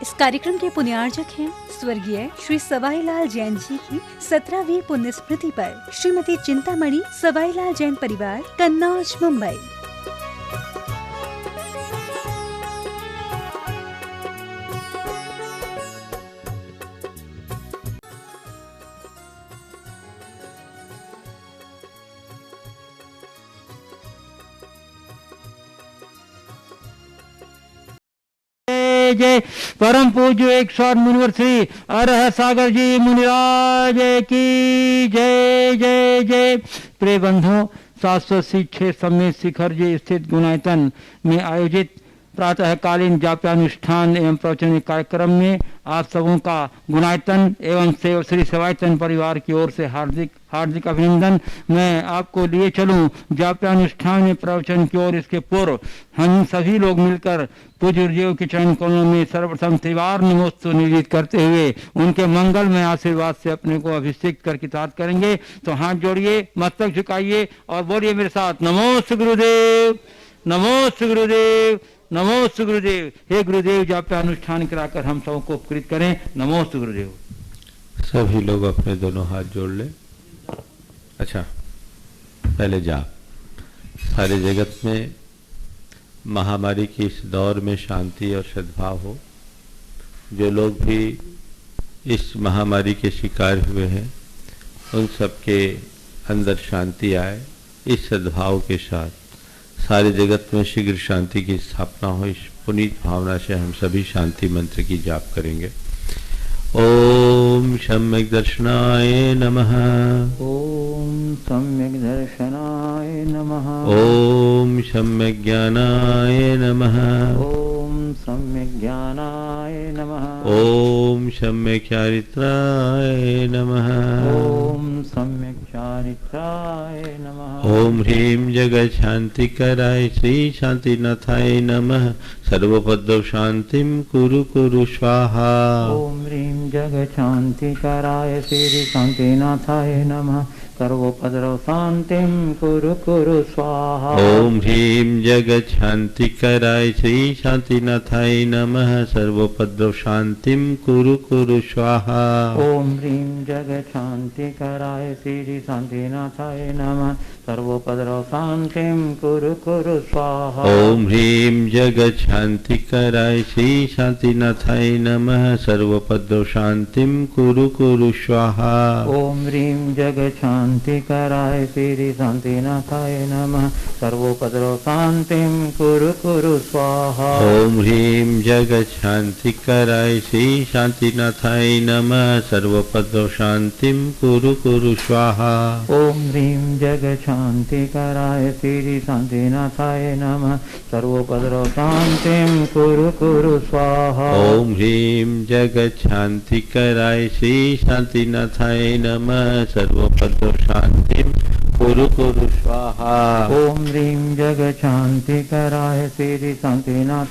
इस कार्यक्रम के पुण्यार्जक हैं स्वर्गीय श्री सवाईलाल जैन जी की 17वीं पुण्य स्मृति पर श्रीमती चिंतामणि सवाईलाल जैन परिवार, कन्नौज, मुंबई। जय परम पूज्य 108 मुनिवर श्री अरह सागर जी मुनिराज की जय जय जय। प्रिय बंधुओं, 706 समेत शिखर जी स्थित गुणायतन में आयोजित प्रातःकालीन जाप्यानुष्ठान एवं प्रवचन कार्यक्रम में आप सबों का गुणायतन एवं श्री सेवायतन परिवार की ओर से हार्दिक हार्दिक अभिनंदन। मैं आपको लिए चलूं जाप्यानुष्ठान में प्रवचन की ओर। इसके पूर्व हम सभी लोग मिलकर पूज्य गुरुदेव के चरण कमलों में सर्वप्रथम त्रिवार नमोस्तु निवेदित करते हुए उनके मंगल में आशीर्वाद से अपने को अभिषेक कर कृतार्थ करेंगे। तो हाथ जोड़िए, मस्तक झुकाइए और बोलिए मेरे साथ, नमोस्तु गुरुदेव, नमोस्तु गुरुदेव, नमोस्तु गुरुदेव। हे गुरुदेव, जाप्यानुष्ठान कराकर हम सबको उपकृत करें। नमोस्तु गुरुदेव। सभी लोग अपने दोनों हाथ जोड़ लें। अच्छा, पहले जाप। सारे जगत में महामारी के इस दौर में शांति और सद्भाव हो। जो लोग भी इस महामारी के शिकार हुए हैं उन सबके अंदर शांति आए। इस सद्भाव के साथ सारे जगत में शीघ्र शांति की स्थापना हो। इस पुनीत भावना से हम सभी शांति मंत्र की जाप करेंगे। ओम सम्यक दर्शनाय नमः। ओम सम्यक दर्शनाय नमः। ओम सम्यक ज्ञानाय नमः। ओम सम्यक ज्ञानाय नमः। ओम सम्यक चारित्राय नमः। ओम सम्यक चारित्राय नमः। ओम ह्रीं जगत शांतिकराय श्री शांतिनाथाय नमः। सर्वपद्म शांतिं कुरु कुरु स्वाहा। ओम ह्रीं जगत शांतिकराय श्री शांतिनाथाय नमः। सर्वोपद्रव शांतिं कुरु कुरु स्वाहा। ओम ह्रीं जगत शांतिकराय श्री शांतिनाथाय नमः। सर्वोपद्रव शांतिं कुरु कुरु स्वाहा। ओम ह्रीं जगत शांतिकराय श्री शांतिनाथाय नमः। सर्वोपद्रव शांतिं कुरु कुरु स्वाहा। ओम ह्रीं जगत शांतिकराय श्री शांतिनाथाय नमः। सर्वोपद्रव शांतिं कुरु कुरु स्वाहा। ओम ह्रीं जगत शांतिकराय श्री शांतिनाथाय नमः। सर्वोपद्रव शांतिं कुरु कुरु स्वाहा। ओम ह्रीं जगत शांतिकराय श्री शांतिनाथाय नमः। सर्वोपद्रव शांतिं कुरु कुरु स्वाहा। ओम ह्रीं जगत शांतिकराय श्री शांतिनाथाय नमः। सर्वोपद्रव शांतिं कुरु कुरु स्वाहा। ओम ह्रीं जगत शांतिकराय श्री शांतिनाथाय नमः। सर्वोपद्रव शांतिं कुरु कुरु स्वाहा। ओम ह्रीं जगत शांतिकराय श्री शांतिनाथाय नमः।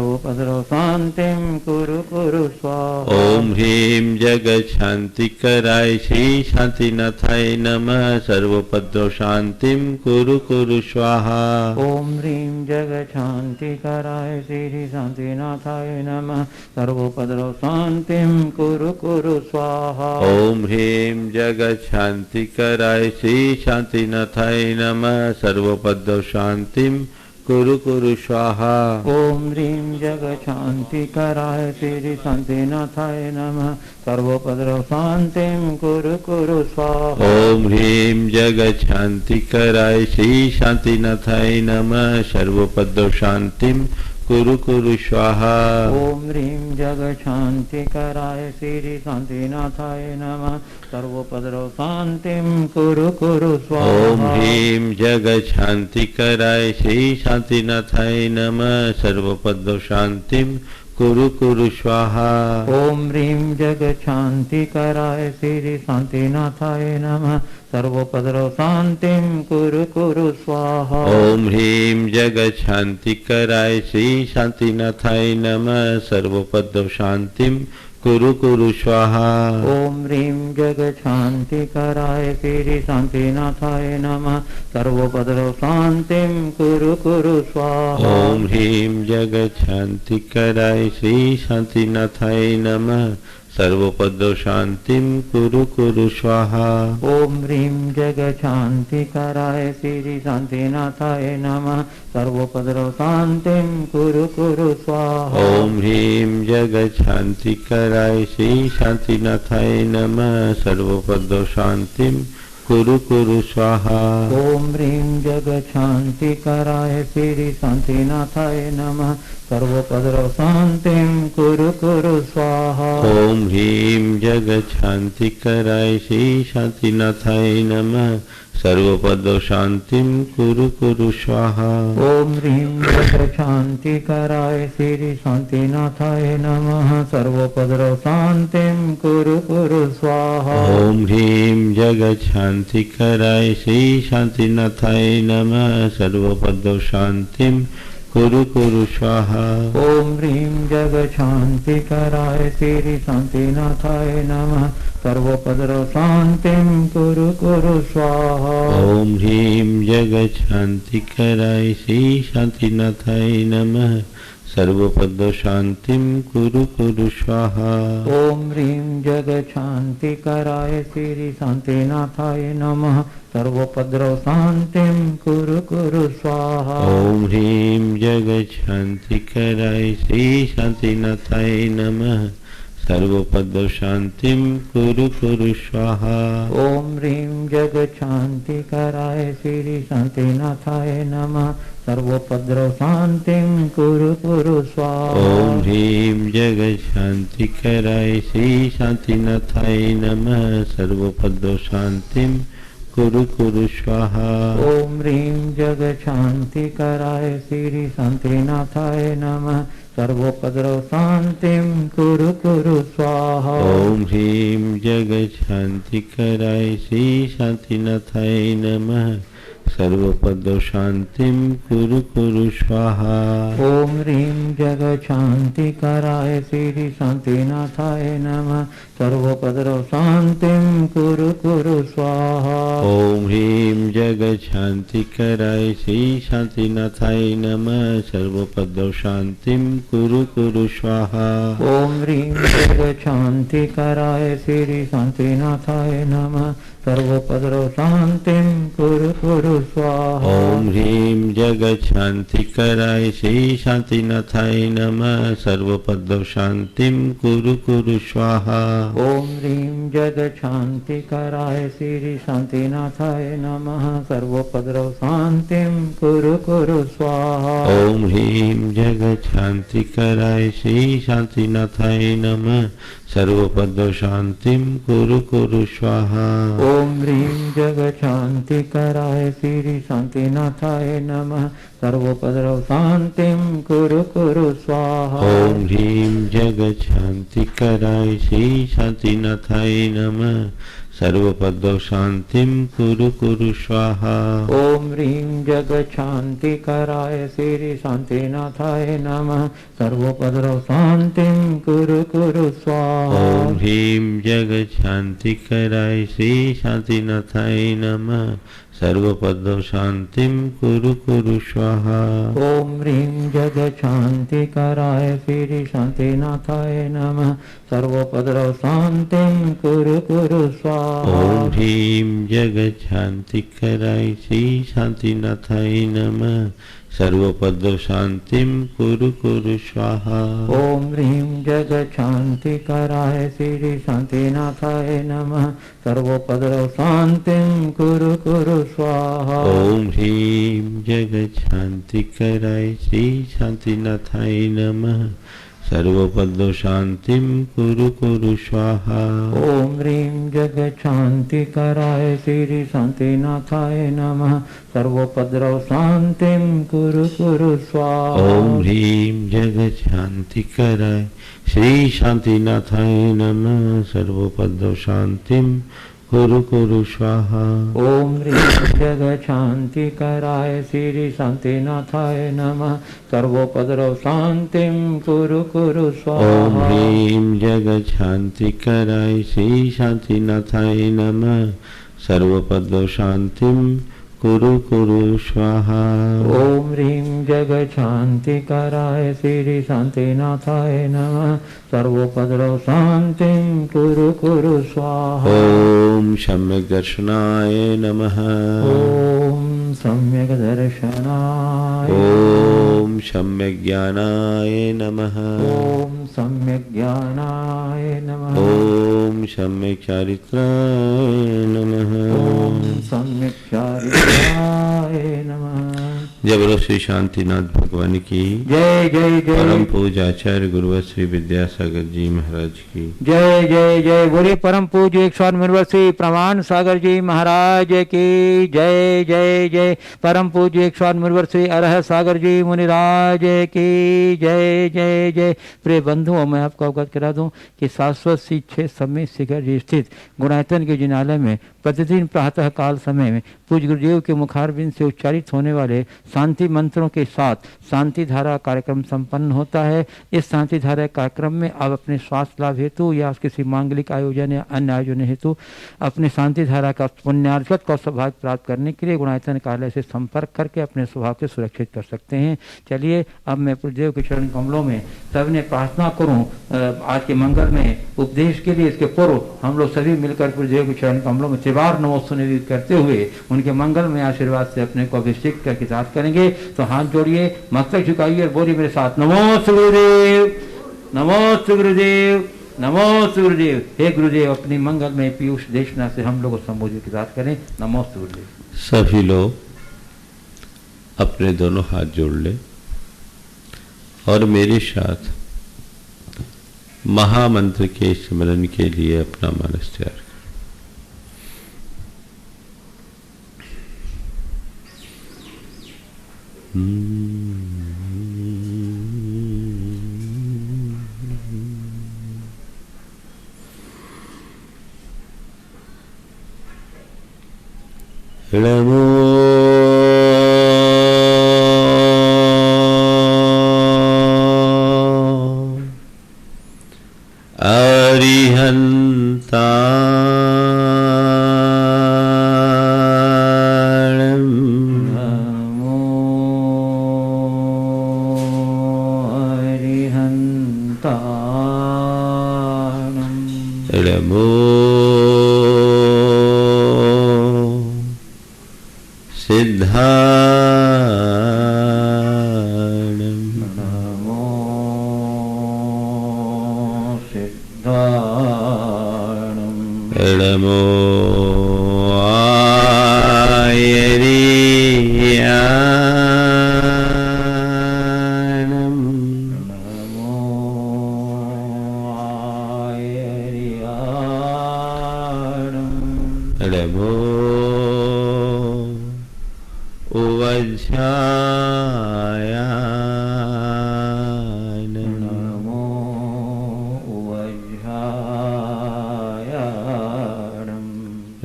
सर्वोपद्रव शांतिं कुरु कुरु स्वाहा। ओम ह्रीं जगत शांतिकराय श्री शांतिनाथाय नमः। सर्वोपद्रव शांतिं कुरु कुरु स्वाहा। ओम ह्रीं जगत शांतिकराय श्री शांतिनाथाय नमः। सर्वोपद्रव शांतिं कुरु कुरु स्वाहा। ओम ह्रीं जगत शांतिकराय श्री शांतिनाथाय नमः। सर्वोपद्रव शांतिं कुरु कुरु स्वाहा। ओम ह्रीं जगत शांतिकराय श्री शांतिनाथाय नमः। सर्वोपद्रव शांतिं कुरु कुरु स्वाहा। ओम ह्रीं जगत शांतिकराय श्री शांतिनाथाय नमः। सर्वोपद्रव शांतिं कुरु कुरु स्वाहा। ओम ह्रीं जगत शांतिकराय श्री शांतिनाथाय नमः। सर्वोपद्रव शांतिं कुरु कुरु स्वाहा। ओम ह्रीं जगत शांतिकराय श्री शांतिनाथाय नमः। सर्वोपद्रव शांतिं कुरु कुरु स्वाहा। ओम ह्रीं जगत शांतिकराय श्री शांतिनाथाय नमः। सर्वोपद्रव शांतिं कुरु कुरु स्वाहा। ओम ह्रीं जगत शांतिकराय श्री शांतिनाथाय नमः। सर्वोपद्रव शांतिं कुरु कुरु स्वाहा। ओम ह्रीं जगशान्तिकराय श्री शान्तिनाथाय नमः। सर्वोपद्रव शान्तिं कुरु कुरु स्वाहा। ओम ह्रीं जगशान्तिकराय श्री शान्तिनाथाय नमः। सर्वोपद्रव शान्तिं कुरु कुरु स्वाहा। ओम ह्रीं जगशान्तिकराय श्री शान्तिनाथाय नमः। सर्वोपद्रव शान्तिं कुरु कुरु स्वाहा। ओम ह्रीं जगशान्तिकराय श्री शान्तिनाथाय नमः। सर्वोपद्रव शान्तिं कुरु कुरु स्वाहा। ओम ह्रीं जगशान्तिकराय श्री शान्तिनाथाय नमः। सर्वोपद्रव शान्तिं कुरु कुरु स्वाहा। ओम ह्रीं जगशान्तिकराय श्री शान्तिनाथाय नमः। सर्वोपद्रव शान्तिं कुरु कुरु स्वाहा। ओम ह्रीं जगशान्तिकराय श्री शान्तिनाथाय नमः। सर्वोपद्रव शान्तिं कुरु कुरु स्वाहा। ओम ह्रीं जगशान्तिकराय श्री शान्तिनाथाय नमः। सर्वोपद्रव शान्तिं कुरु कुरु स्वाहा। ओम ह्रीं जगशान्तिकराय श्री शान्तिनाथाय नमः। सर्वोपद्रव शान्तिं कुरु कुरु स्वाहा। ओम ह्रीं जगशान्तिकराय श्री शान्तिनाथाय नमः। सर्वोपद्रव शान्तिं कुरु कुरु स्वाहा। ओम ह्रीं जगशान्तिकराय श्री शान्तिनाथाय नमः। सर्वोपद्रव शान्तिं कुरु कुरु स्वाहा। ओम ह्रीं जगशान्तिकराय श्री शान्तिनाथाय नमः। सर्वोपद्रव शान्तिं कुरु कुरु स्वाहा। ओम ह्रीं जगशान्तिकराय श्री शान्तिनाथाय नमः। सर्वोपद्रव शान्तिं कुरु कुरु स्वाहा। ओम ह्रीं जगशान्तिकराय श्री शान्तिनाथाय नमः। सर्वोपद्रव शान्तिं कुरु कुरु स्वाहा। ओम ह्रीं जगशान्तिकराय श्री शान्तिनाथाय नमः। सर्वोपद्रव शान्तिं कुरु कुरु स्वाहा। ओम ह्रीं जगशान्तिकराय श्री शान्तिनाथाय नमः। सर्वोपद्रव शान्तिं कुरु कुरु स्वाहा। ओम ह्रीं जगशान्तिकराय श्री शान्तिनाथाय नमः। सर्वोपद्रव शान्तिं कुरु कुरु स्वाहा। ओम ह्रीं जगशान्तिकराय श्री शान्तिनाथाय नमः। सर्वोपद्रव शान्तिं कुरु कुरु स्वाहा। ओम ह्रीं जगशान्तिकराय श्री शान्तिनाथाय नमः। सर्वोपद्रव शान्तिं कुरु कुरु स्वाहा। ओम ह्रीं जगशान्तिकराय श्री शान्तिनाथाय नमः। सर्वोपद्रव शान्तिं कुरु कुरु स्वाहा। ओम ह्रीं जगशान्तिकराय श्री शान्तिनाथाय नमः। सर्वोपद्रव शान्तिं कुरु कुरु स्वाहा। ओम ह्रीं जगशान्तिकराय श्री शान्तिनाथाय नमः। सर्वोपद्रव शान्तिं कुरु कुरु स्वाहा। ओम ह्रीं जगशान्तिकराय श्री शान्तिनाथाय नमः। सर्वोपद्रव शान्तिं कुरु कुरु स्वाहा। ओम ह्रीं जगशान्तिकराय श्री शान्तिनाथाय नमः। सर्वोपद्रव शान्तिं कुरु कुरु स्वाहा। ओम ह्रीं जगशान्तिकराय श्री शान्तिनाथाय नमः। सर्वोपद्रव शान्तिं कुरु कुरु स्वाहा। ओम ह्रीं जगशान्तिकराय श्री शान्तिनाथाय नमः। सर्वोपद्रव शान्तिं कुरु कुरु स्वाहा। ओम ह्रीं जगशान्तिकराय श्री शान्तिनाथाय नमः। सर्वोपद्रव शान्तिं कुरु कुरु स्वाहा। ओम ह्रीं जगशान्तिकराय श्री शान्तिनाथाय नमः। सर्वोपद्रव शान्तिं कुरु कुरु स्वाहा। ओम ह्रीं जगशान्तिकराय श्री शान्तिनाथाय नमः। सर्वोपद्रव शान्तिं कुरु कुरु स्वाहा। ओम ह्रीं जगशान्तिकराय श्री शान्तिनाथाय नमः। सर्वोपद्रव शान्तिं कुरु कुरु स्वाहा। ओम ह्रीं जगशान्तिकराय श्री शान्तिनाथाय नमः। सर्वोपद्रव शान्तिं कुरु कुरु स्वाहा। ओम ह्रीं जगशान्तिकराय श्री शान्तिनाथाय नमः। सर्वोपद्रव शान्तिं कुरु कुरु स्वाहा। ओम ह्रीं जग शांति कराय श्री शांतिनाथाय नमः। सर्वोपद्रव शांतिं कुरु कुरु स्वाहा। ओम ह्रीं जगत शांति कराय श्री शांतिनाथाय नमः। सर्वपद शांतिं कुरु कुरु स्वाहा। ओम ह्रीं जगत शांति कराय श्री शांतिनाथाय नमः। सर्वोपद्रव शांतिं कुरु कुरु स्वाहा। ओम सम्यक दर्शनाय नमः। ओम सम्यक दर्शनाय। ओम सम्यक ज्ञानाय नमः। ओम सम्यक ज्ञानाय नमः। ओम सम्यक चारित्राय नमः। ओम सम्यक चारित्राय नमः। जय बोलो श्री शांतिनाथ भगवान की जय जय जय। परम पूज्य आचार्य गुरुवर श्री विद्यासागर जी महाराज की जय जय जय। बोले परम पूज्य 108 मुनिवर श्री प्रमाण सागर जी महाराज की जय जय जय। परम पूज्य 108 मुनिवर श्री अरह सागर जी मुनिराज की जय जय जय। प्रिय बंधुओं, मैं आपको अवगत करा दूं कि शाश्वत श्री 6 समय शिखर जी स्थित गुणायतन के जिनालय में प्रतिदिन प्रातः काल समय में पूज्य गुरुदेव के मुखारबिंद से उच्चारित होने वाले शांति मंत्रों के साथ शांति धारा कार्यक्रम संपन्न होता है। इस शांति धारा कार्यक्रम में आप अपने स्वास्थ्य लाभ हेतु या किसी मांगलिक आयोजन या अन्य आयोजन हेतु अपने शांति धारा का पुण्यार्जत का सौभाग्य प्राप्त करने के लिए गुणायतन कार्यालय से संपर्क करके अपने स्वभाव को सुरक्षित कर सकते हैं। चलिए अब मैं गुरुदेव के चरण कमलों में सबने प्रार्थना करूं आज के मंगल में उपदेश के लिए। इसके पूर्व हम लोग सभी मिलकर गुरुदेव के चरण कमलों में त्रिवार नमोस्तुते करते हुए उनके मंगल में आशीर्वाद से अपने को अभिषेक करके साथ करेंगे। तो हाथ जोड़िए, मस्तक झुकाइए और बोलिए मेरे साथ, नमोस्तु गुरुदेव, नमोस्तु गुरुदेव, नमोस्तु गुरुदेव। हे गुरुदेव, अपनी मंगल में पीयूष देशना से हम लोग संबोधित के साथ करें, नमोस्तु गुरुदेव। सभी लोग अपने दोनों हाथ जोड़ ले और मेरे साथ महामंत्र के स्मरण के लिए अपना मनस तैयार करें। नमो अरिहंता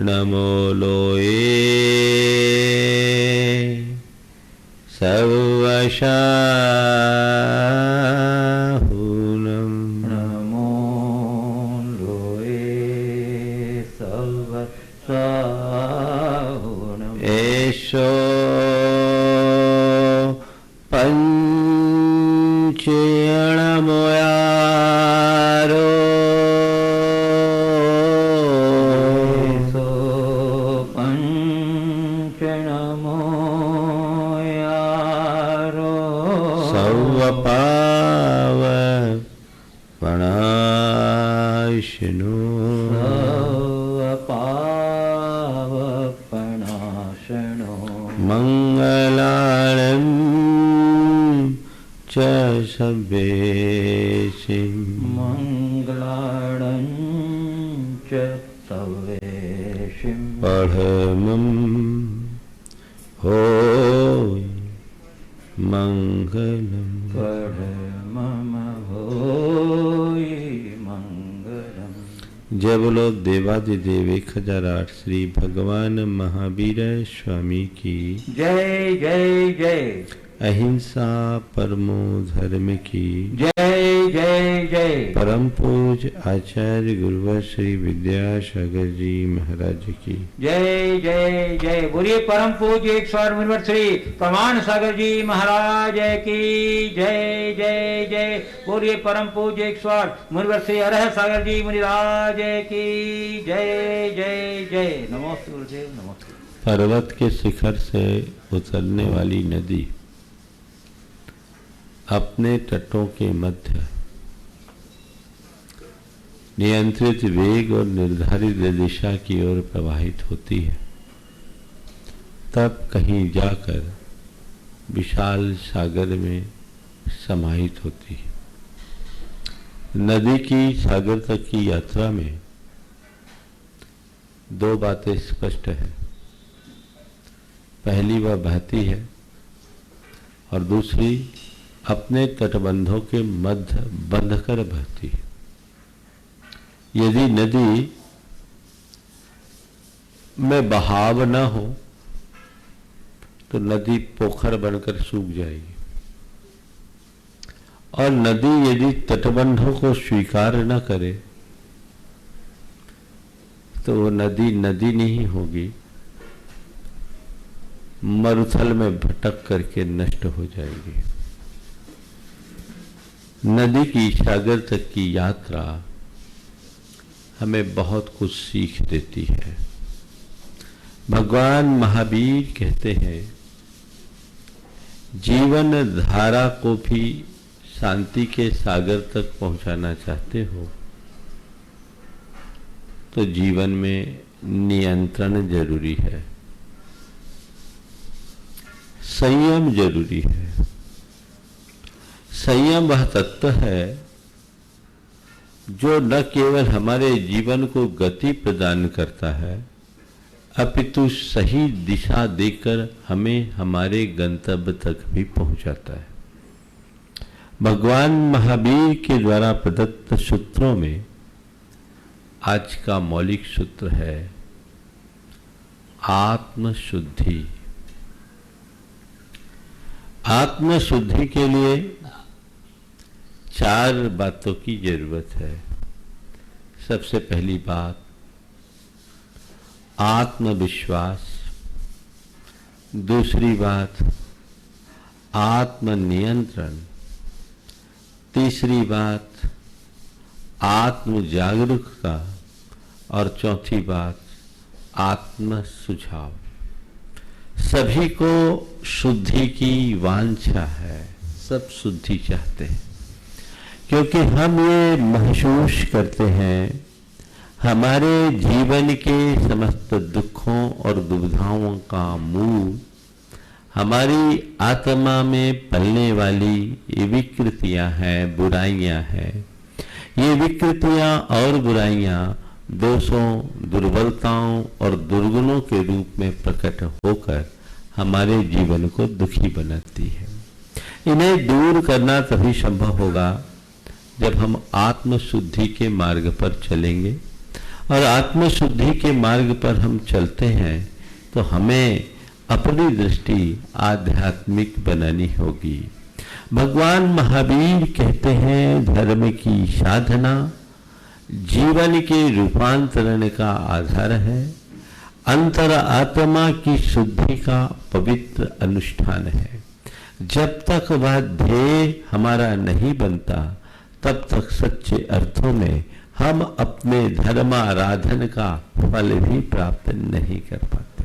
नमो लोये सर्वशाहुनं नमो लोये सर्वशाहुनं एषो पंचयणमयारो मंगलानं च सवेशिं मंगलानं च सवेशिं परमं होय मंगलम् परमं होय मंगलम् जय बोलो देवादिदेव 1008 श्री भगवान महावीर स्वामी की जय जय जय। अहिंसा परमो धर्म की जय जय जय। परम पूज आचार्य गुरुवर श्री विद्यासागर जी महाराज की जय जय जय। बोलिए परम पूज्य 108 मुनिवर श्री प्रमाण सागर जी महाराज की जय जय जय। बोलिए परम पूज्य 108 मुनिवर श्री अरह सागर जी मुनिराज की जय जय जय। नमोस्तु गुरुदेव नमोस्तु। पर्वत के शिखर से उतरने वाली नदी अपने तटों के मध्य नियंत्रित वेग और निर्धारित दिशा की ओर प्रवाहित होती है, तब कहीं जाकर विशाल सागर में समाहित होती है। नदी की सागर तक की यात्रा में दो बातें स्पष्ट है। पहली वह बहती है और दूसरी अपने तटबंधों के मध्य बंधकर बहती है। यदि नदी में बहाव न हो तो नदी पोखर बनकर सूख जाएगी, और नदी यदि तटबंधों को स्वीकार न करे तो वो नदी नदी नहीं होगी, मरुथल में भटक करके नष्ट हो जाएगी। नदी की सागर तक की यात्रा हमें बहुत कुछ सीख देती है। भगवान महावीर कहते हैं, जीवन धारा को भी शांति के सागर तक पहुंचाना चाहते हो तो जीवन में नियंत्रण जरूरी है, संयम जरूरी है। संयम वह तत्व है जो न केवल हमारे जीवन को गति प्रदान करता है, अपितु सही दिशा देकर हमें हमारे गंतव्य तक भी पहुंचाता है। भगवान महावीर के द्वारा प्रदत्त सूत्रों में आज का मौलिक सूत्र है आत्मशुद्धि। आत्मशुद्धि के लिए 4 बातों की जरूरत है। सबसे पहली बात आत्मविश्वास, दूसरी बात आत्मनियंत्रण, तीसरी बात आत्म जागरूकता और चौथी बात आत्म सुझाव। सभी को शुद्धि की वांछा है, सब शुद्धि चाहते हैं, क्योंकि हम ये महसूस करते हैं हमारे जीवन के समस्त दुखों और दुविधाओं का मूल हमारी आत्मा में पलने वाली ये विकृतियां हैं, बुराइयां हैं। ये विकृतियां और बुराइयां दोषों, दुर्बलताओं और दुर्गुणों के रूप में प्रकट होकर हमारे जीवन को दुखी बनाती है। इन्हें दूर करना तभी संभव होगा जब हम आत्मशुद्धि के मार्ग पर चलेंगे, और आत्मशुद्धि के मार्ग पर हम चलते हैं तो हमें अपनी दृष्टि आध्यात्मिक बनानी होगी। भगवान महावीर कहते हैं, धर्म की साधना जीवन के रूपांतरण का आधार है, अंतर आत्मा की शुद्धि का पवित्र अनुष्ठान है। जब तक वह ध्येय हमारा नहीं बनता तब तक सच्चे अर्थों में हम अपने धर्माराधन का फल भी प्राप्त नहीं कर पाते।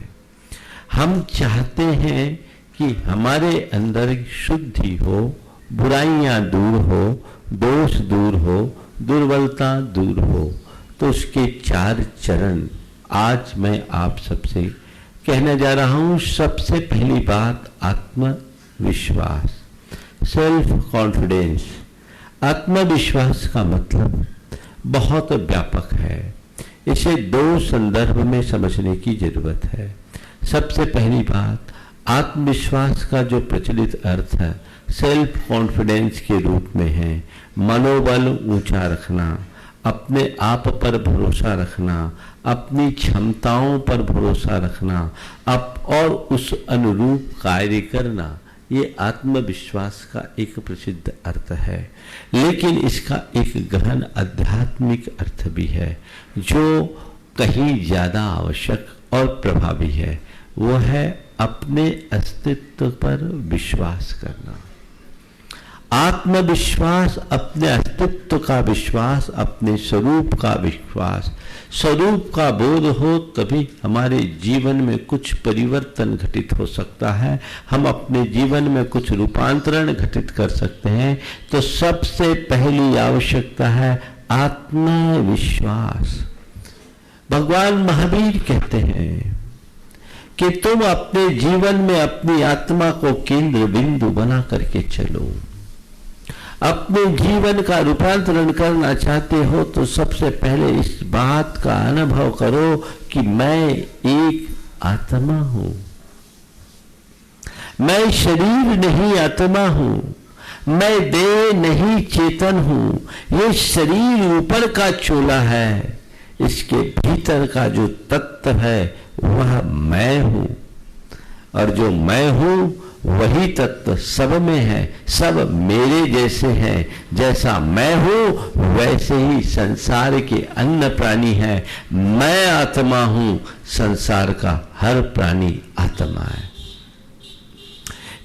हम चाहते हैं कि हमारे अंदर शुद्धि हो, बुराइयां दूर हो, दोष दूर हो, दुर्बलता दूर हो, तो उसके 4 चरण आज मैं आप सबसे कहने जा रहा हूं। सबसे पहली बात आत्मविश्वास, सेल्फ कॉन्फिडेंस। आत्मविश्वास का मतलब बहुत व्यापक है, इसे 2 संदर्भ में समझने की जरूरत है। सबसे पहली बात, आत्मविश्वास का जो प्रचलित अर्थ है सेल्फ कॉन्फिडेंस के रूप में है, मनोबल ऊंचा रखना, अपने आप पर भरोसा रखना, अपनी क्षमताओं पर भरोसा रखना, और उस अनुरूप कार्य करना, ये आत्मविश्वास का एक प्रसिद्ध अर्थ है। लेकिन इसका एक गहन आध्यात्मिक अर्थ भी है जो कहीं ज्यादा आवश्यक और प्रभावी है। वो है अपने अस्तित्व पर विश्वास करना। आत्मविश्वास, अपने अस्तित्व का विश्वास, अपने स्वरूप का विश्वास। स्वरूप का बोध हो तभी हमारे जीवन में कुछ परिवर्तन घटित हो सकता है, हम अपने जीवन में कुछ रूपांतरण घटित कर सकते हैं। तो सबसे पहली आवश्यकता है आत्मविश्वास। भगवान महावीर कहते हैं कि तुम अपने जीवन में अपनी आत्मा को केंद्र बिंदु बना करके चलो। अपने जीवन का रूपांतरण करना चाहते हो तो सबसे पहले इस बात का अनुभव करो कि मैं एक आत्मा हूं, मैं शरीर नहीं आत्मा हूं, मैं देह नहीं चेतन हूं। ये शरीर ऊपर का चोला है, इसके भीतर का जो तत्व है वह मैं हूं, और जो मैं हूं वही तत्व सब में है। सब मेरे जैसे हैं, जैसा मैं हूं वैसे ही संसार के अन्य प्राणी हैं। मैं आत्मा हूं, संसार का हर प्राणी आत्मा है।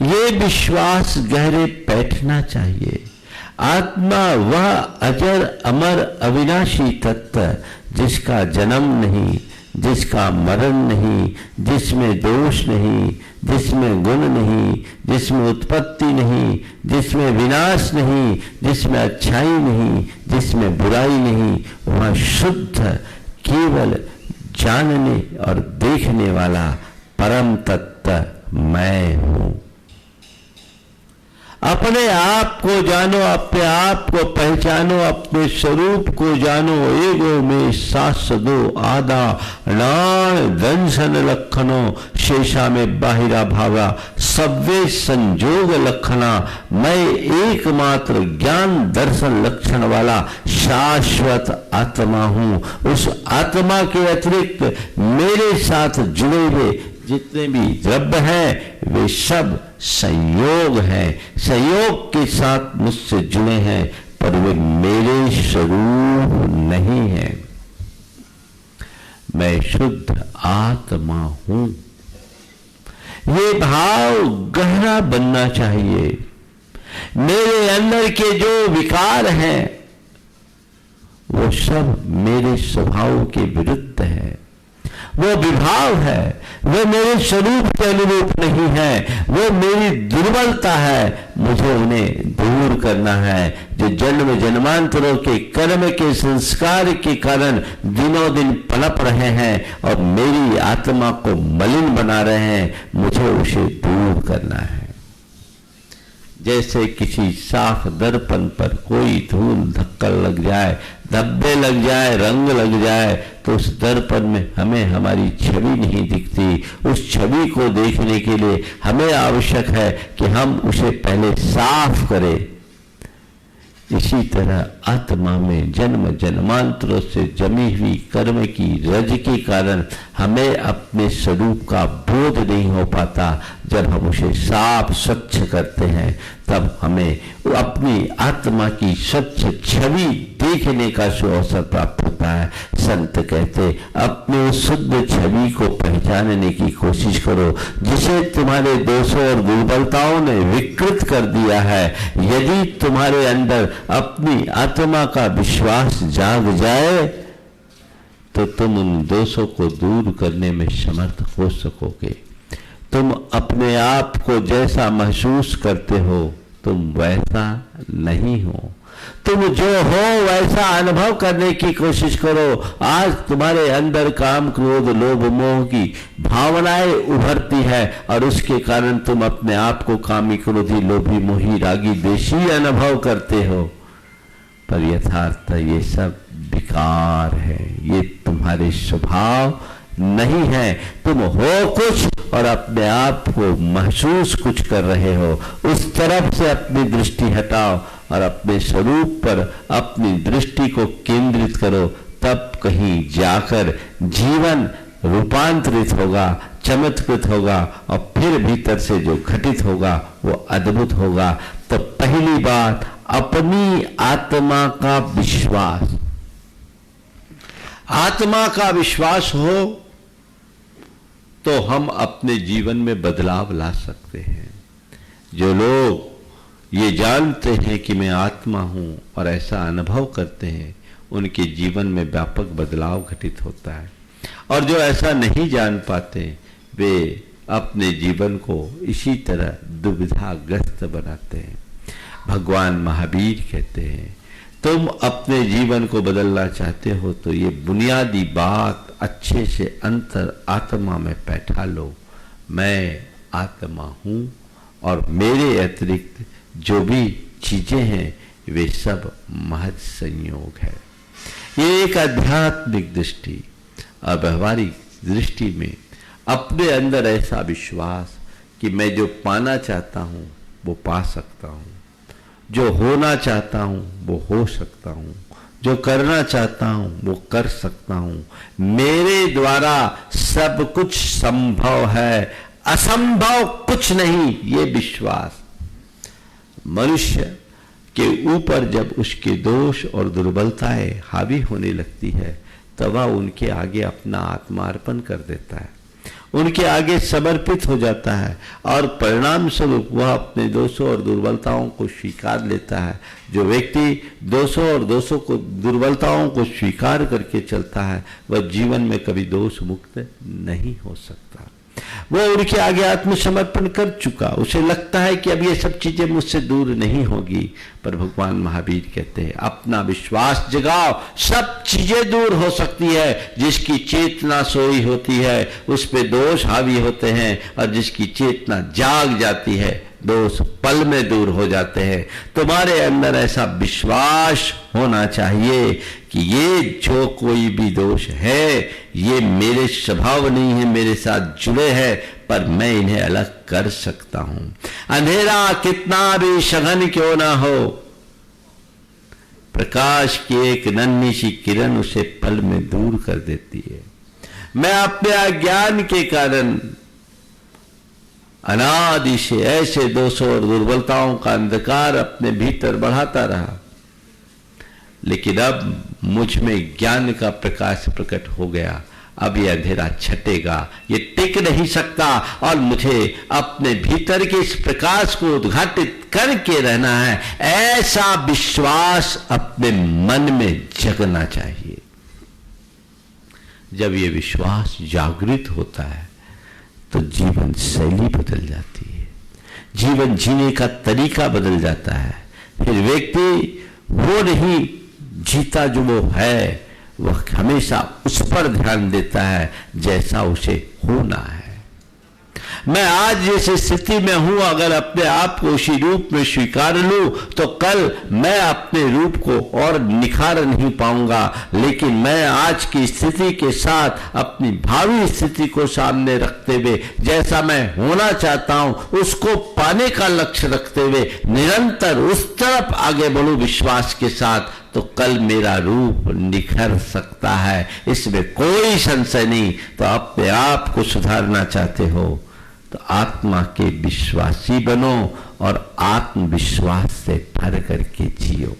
ये विश्वास गहरे बैठना चाहिए। आत्मा वह अजर अमर अविनाशी तत्व जिसका जन्म नहीं, जिसका मरण नहीं, जिसमें दोष नहीं, जिसमें गुण नहीं, जिसमें उत्पत्ति नहीं, जिसमें विनाश नहीं, जिसमें अच्छाई नहीं, जिसमें बुराई नहीं, वह शुद्ध केवल जानने और देखने वाला परम तत्व मैं हूं। अपने आप को जानो, अपने आप को पहचानो, अपने स्वरूप को जानो। एगो में सास दो आदा नाण दंशन लक्षणो, शेषा में बाहिरा भावा सव्वे संजोग लक्षणा। मैं एकमात्र ज्ञान दर्शन लक्षण वाला शाश्वत आत्मा हूं। उस आत्मा के अतिरिक्त मेरे साथ जुड़े हुए जितने भी द्रव्य हैं वे सब संयोग हैं, संयोग के साथ मुझसे जुड़े हैं, पर वे मेरे स्वरूप नहीं हैं। मैं शुद्ध आत्मा हूं। ये भाव गहरा बनना चाहिए। मेरे अंदर के जो विकार हैं वो सब मेरे स्वभाव के विरुद्ध है। वो विभाव है, वो मेरे स्वरूप के अनुरूप नहीं है, वो मेरी दुर्बलता है। मुझे उन्हें दूर करना है। जो जन्म जन्मांतरों के कर्म के संस्कार के कारण दिनों दिन पनप रहे हैं और मेरी आत्मा को मलिन बना रहे हैं, मुझे उसे दूर करना है। जैसे किसी साफ दर्पण पर कोई धूल धक्कर लग जाए, धब्बे लग जाए, रंग लग जाए, तो उस दर्पण में हमें हमारी छवि नहीं दिखती। उस छवि को देखने के लिए हमें आवश्यक है कि हम उसे पहले साफ करें। इसी तरह आत्मा में जन्म जन्मांतरों से जमी हुई कर्म की रज के कारण हमें अपने स्वरूप का बोध नहीं हो पाता। जब हम उसे साफ स्वच्छ करते हैं तब हमें अपनी आत्मा की स्वच्छ छवि देखने का अवसर प्राप्त होता है। संत कहते अपने शुद्ध छवि को पहचानने की कोशिश करो, जिसे तुम्हारे दोषों और दुर्बलताओं ने विकृत कर दिया है। यदि तुम्हारे अंदर अपनी आत्मा का विश्वास जाग जाए तो तुम उन दोषों को दूर करने में समर्थ हो सकोगे। तुम अपने आप को जैसा महसूस करते हो तुम वैसा नहीं हो। तुम जो हो वैसा अनुभव करने की कोशिश करो। आज तुम्हारे अंदर काम क्रोध लोभ मोह की भावनाएं उभरती है और उसके कारण तुम अपने आप को कामी क्रोधी लोभी मोही रागी द्वेषी अनुभव करते हो, पर यथार्थ ये सब विकार है। ये तुम्हारे स्वभाव नहीं है। तुम हो कुछ और अपने आप को महसूस कुछ कर रहे हो। उस तरफ से अपनी दृष्टि हटाओ और अपने स्वरूप पर अपनी दृष्टि को केंद्रित करो, तब कहीं जाकर जीवन रूपांतरित होगा, चमत्कृत होगा और फिर भीतर से जो घटित होगा वो अद्भुत होगा। तो पहली बात, अपनी आत्मा का विश्वास। आत्मा का विश्वास हो तो हम अपने जीवन में बदलाव ला सकते हैं। जो लोग ये जानते हैं कि मैं आत्मा हूं और ऐसा अनुभव करते हैं, उनके जीवन में व्यापक बदलाव घटित होता है। और जो ऐसा नहीं जान पाते, वे अपने जीवन को इसी तरह दुविधाग्रस्त बनाते हैं। भगवान महावीर कहते हैं, तुम अपने जीवन को बदलना चाहते हो तो ये बुनियादी बात अच्छे से अंतर आत्मा में बैठा लो, मैं आत्मा हूं और मेरे अतिरिक्त जो भी चीजें हैं वे सब महज संयोग है। ये एक आध्यात्मिक दृष्टि और व्यवहारिक दृष्टि में अपने अंदर ऐसा विश्वास कि मैं जो पाना चाहता हूं वो पा सकता हूं, जो होना चाहता हूं वो हो सकता हूं, जो करना चाहता हूं वो कर सकता हूं, मेरे द्वारा सब कुछ संभव है, असंभव कुछ नहीं। ये विश्वास मनुष्य के ऊपर जब उसके दोष और दुर्बलताएं हावी होने लगती है, तब वह उनके आगे अपना आत्मार्पण कर देता है, उनके आगे समर्पित हो जाता है और परिणाम स्वरूप वह अपने दोषों और दुर्बलताओं को स्वीकार लेता है। जो व्यक्ति दोषों और दुर्बलताओं को स्वीकार करके चलता है, वह जीवन में कभी दोष मुक्त नहीं हो सकता। वो उनके आगे आत्मसमर्पण कर चुका, उसे लगता है कि अब ये सब चीजें मुझसे दूर नहीं होगी। पर भगवान महावीर कहते हैं, अपना विश्वास जगाओ, सब चीजें दूर हो सकती है। जिसकी चेतना सोई होती है उस पे दोष हावी होते हैं, और जिसकी चेतना जाग जाती है दोष पल में दूर हो जाते हैं। तुम्हारे अंदर ऐसा विश्वास होना चाहिए कि ये जो कोई भी दोष है ये मेरे स्वभाव नहीं है, मेरे साथ जुड़े हैं, पर मैं इन्हें अलग कर सकता हूं। अंधेरा कितना भी सघन क्यों ना हो, प्रकाश की एक नन्ही सी किरण उसे पल में दूर कर देती है। मैं अपने अज्ञान के कारण अनादि से ऐसे दोषों और दुर्बलताओं का अंधकार अपने भीतर बढ़ाता रहा, लेकिन अब मुझ में ज्ञान का प्रकाश प्रकट हो गया। अब ये अंधेरा छटेगा, ये टिक नहीं सकता, और मुझे अपने भीतर के इस प्रकाश को उद्घाटित करके रहना है। ऐसा विश्वास अपने मन में जगना चाहिए। जब ये विश्वास जागृत होता है तो जीवन शैली बदल जाती है, जीवन जीने का तरीका बदल जाता है। फिर व्यक्ति वो नहीं जीता जो वो है, वह हमेशा उस पर ध्यान देता है जैसा उसे होना है। मैं आज जिस स्थिति में हूं, अगर अपने आप को उसी रूप में स्वीकार लूं तो कल मैं अपने रूप को और निखार नहीं पाऊंगा। लेकिन मैं आज की स्थिति के साथ अपनी भावी स्थिति को सामने रखते हुए, जैसा मैं होना चाहता हूं उसको पाने का लक्ष्य रखते हुए निरंतर उस तरफ आगे बढ़ूं विश्वास के साथ, तो कल मेरा रूप निखर सकता है, इसमें कोई संशय नहीं। तो अपने आप को सुधारना चाहते हो तो आत्मा के विश्वासी बनो और आत्मविश्वास से भर करके जियो।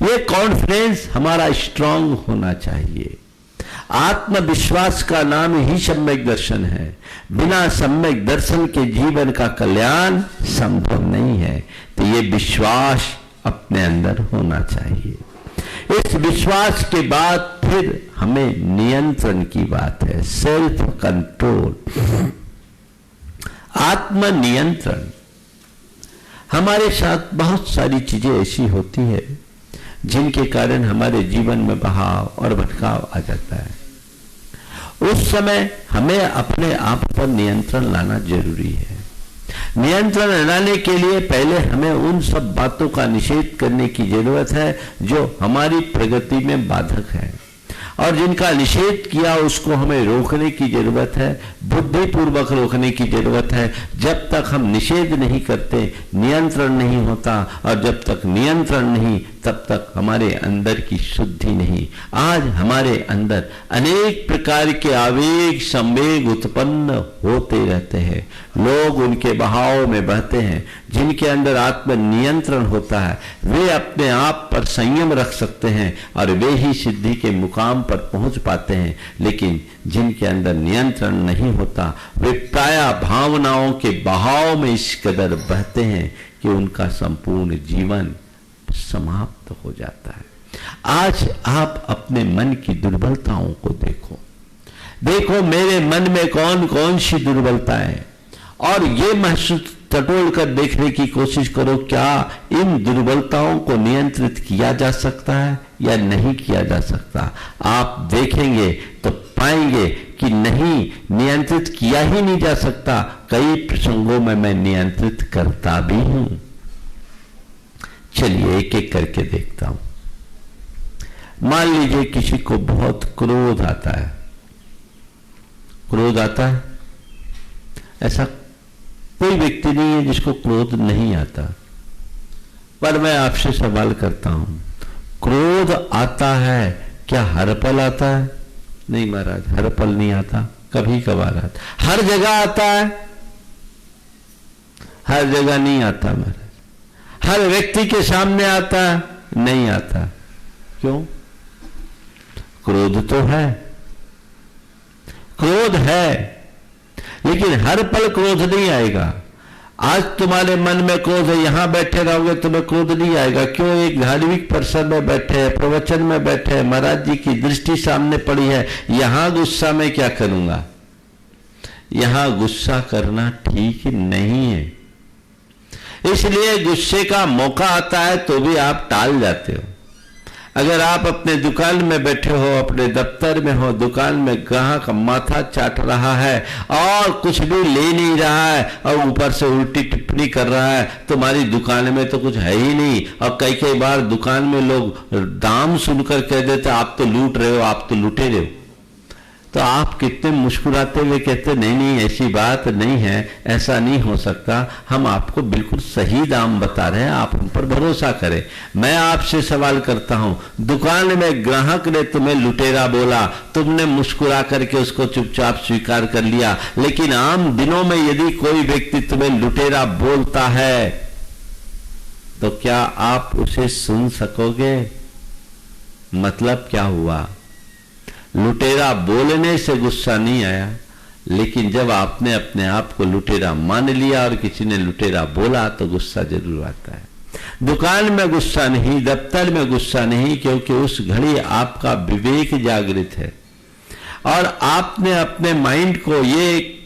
ये कॉन्फिडेंस हमारा स्ट्रांग होना चाहिए। आत्मविश्वास का नाम ही सम्यक दर्शन है। बिना सम्यक दर्शन के जीवन का कल्याण संभव नहीं है। तो ये विश्वास अपने अंदर होना चाहिए। इस विश्वास के बाद फिर हमें नियंत्रण की बात है, सेल्फ कंट्रोल, आत्म नियंत्रण। हमारे साथ बहुत सारी चीजें ऐसी होती है जिनके कारण हमारे जीवन में बहाव और भटकाव आ जाता है। उस समय हमें अपने आप पर नियंत्रण लाना जरूरी है। नियंत्रण लाने के लिए पहले हमें उन सब बातों का निषेध करने की जरूरत है जो हमारी प्रगति में बाधक है। और जिनका निषेध किया उसको हमें रोकने की जरूरत है, बुद्धिपूर्वक रोकने की जरूरत है। जब तक हम निषेध नहीं करते नियंत्रण नहीं होता, और जब तक नियंत्रण नहीं तब तक हमारे अंदर की शुद्धि नहीं। आज हमारे अंदर अनेक प्रकार के आवेग संवेग उत्पन्न होते रहते हैं, लोग उनके बहाव में बहते हैं। जिनके अंदर आत्म नियंत्रण होता है वे अपने आप पर संयम रख सकते हैं और वे ही सिद्धि के मुकाम पर पहुंच पाते हैं। लेकिन जिनके अंदर नियंत्रण नहीं होता वे प्रायः भावनाओं के बहाव में इस कदर बहते हैं कि उनका संपूर्ण जीवन समाप्त हो जाता है। आज आप अपने मन की दुर्बलताओं को देखो, देखो मेरे मन में कौन कौन सी दुर्बलताएं, और ये महसूस टटोल कर देखने की कोशिश करो क्या इन दुर्बलताओं को नियंत्रित किया जा सकता है या नहीं किया जा सकता। आप देखेंगे तो पाएंगे कि नहीं, नियंत्रित किया ही नहीं जा सकता। कई प्रसंगों में मैं नियंत्रित करता भी हूं। चलिए एक एक करके देखता हूं। मान लीजिए किसी को बहुत क्रोध आता है, क्रोध आता है, ऐसा कोई व्यक्ति नहीं है जिसको क्रोध नहीं आता। पर मैं आपसे सवाल करता हूं, क्रोध आता है क्या हर पल आता है? नहीं महाराज, हर पल नहीं आता, कभी कभार आता। हर जगह आता है? हर जगह नहीं आता महाराज। हर व्यक्ति के सामने आता है? नहीं आता। क्यों? क्रोध तो है, क्रोध है, लेकिन हर पल क्रोध नहीं आएगा। आज तुम्हारे मन में क्रोध है, यहां बैठे रहोगे तुम्हें क्रोध नहीं आएगा। क्यों? एक धार्मिक परिसर में बैठे हैं, प्रवचन में बैठे हैं, महाराज जी की दृष्टि सामने पड़ी है, यहां गुस्सा में क्या करूंगा? यहां गुस्सा करना ठीक नहीं है। इसलिए गुस्से का मौका आता है तो भी आप टाल जाते हो। अगर आप अपने दुकान में बैठे हो, अपने दफ्तर में हो, दुकान में ग्राहक माथा चाट रहा है और कुछ भी ले नहीं रहा है और ऊपर से उल्टी टिप्पणी कर रहा है, तुम्हारी दुकान में तो कुछ है ही नहीं। और कई बार दुकान में लोग दाम सुनकर कह देते आप तो लूट रहे हो, आप तो लुटे रहे हो। तो आप कितने मुस्कुराते हुए कहते नहीं नहीं ऐसी बात नहीं है, ऐसा नहीं हो सकता, हम आपको बिल्कुल सही दाम बता रहे हैं, आप हम पर भरोसा करें। मैं आपसे सवाल करता हूं, दुकान में ग्राहक ने तुम्हें लुटेरा बोला, तुमने मुस्कुरा करके उसको चुपचाप स्वीकार कर लिया। लेकिन आम दिनों में यदि कोई व्यक्ति तुम्हें लुटेरा बोलता है तो क्या आप उसे सुन सकोगे? मतलब क्या हुआ? लुटेरा बोलने से गुस्सा नहीं आया, लेकिन जब आपने अपने आप को लुटेरा मान लिया और किसी ने लुटेरा बोला तो गुस्सा जरूर आता है। दुकान में गुस्सा नहीं, दफ्तर में गुस्सा नहीं, क्योंकि उस घड़ी आपका विवेक जागृत है और आपने अपने माइंड को ये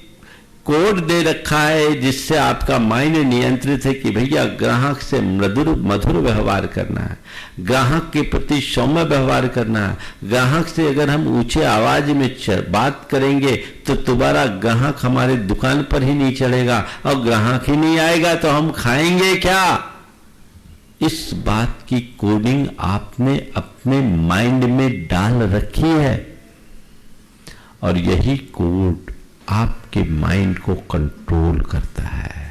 कोड दे रखा है जिससे आपका माइंड नियंत्रित है कि भैया ग्राहक से मधुर व्यवहार करना है, ग्राहक के प्रति सौम्य व्यवहार करना है। ग्राहक से अगर हम ऊंचे आवाज में बात करेंगे तो दोबारा ग्राहक हमारे दुकान पर ही नहीं चढ़ेगा, और ग्राहक ही नहीं आएगा तो हम खाएंगे क्या? इस बात की कोडिंग आपने अपने माइंड में डाल रखी है और यही कोड आपके माइंड को कंट्रोल करता है।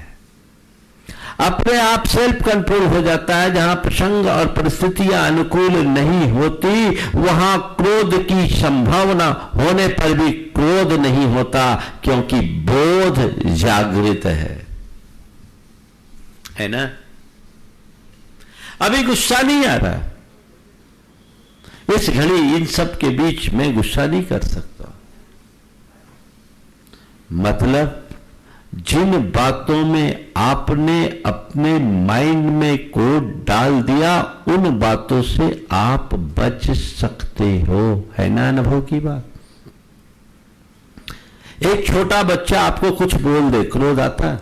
अपने आप सेल्फ कंट्रोल हो जाता है। जहां प्रसंग और परिस्थितियां अनुकूल नहीं होती वहां क्रोध की संभावना होने पर भी क्रोध नहीं होता, क्योंकि बोध जागृत है ना। अभी गुस्सा नहीं आ रहा, इस घड़ी इन सब के बीच में गुस्सा नहीं कर सकता। मतलब जिन बातों में आपने अपने माइंड में कोड डाल दिया उन बातों से आप बच सकते हो, है ना अनुभव की बात। एक छोटा बच्चा आपको कुछ बोल दे, क्रोध आता है।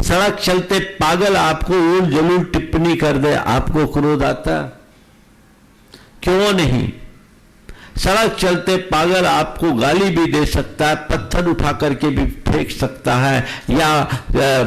सड़क चलते पागल आपको उल जलूल टिप्पणी कर दे, आपको क्रोध आता। क्यों नहीं? सड़क चलते पागल आपको गाली भी दे सकता है, पत्थर उठा करके भी फेंक सकता है, या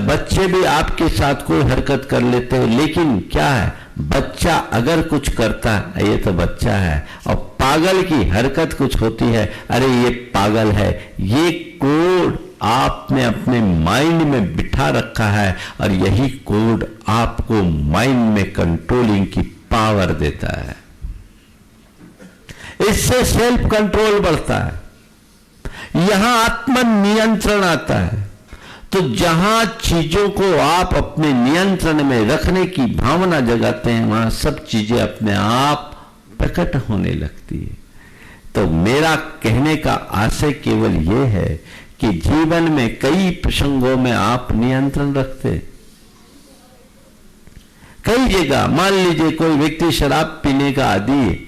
बच्चे भी आपके साथ कोई हरकत कर लेते हैं। लेकिन क्या है, बच्चा अगर कुछ करता है, ये तो बच्चा है, और पागल की हरकत कुछ होती है, अरे ये पागल है, ये कोड आपने अपने माइंड में बिठा रखा है और यही कोड आपको माइंड में कंट्रोलिंग की पावर देता है। इससे सेल्फ कंट्रोल बढ़ता है, यहां आत्म नियंत्रण आता है। तो जहां चीजों को आप अपने नियंत्रण में रखने की भावना जगाते हैं, वहां सब चीजें अपने आप प्रकट होने लगती है। तो मेरा कहने का आशय केवल यह है कि जीवन में कई प्रसंगों में आप नियंत्रण रखते। कई जगह मान लीजिए कोई व्यक्ति शराब पीने का आदी है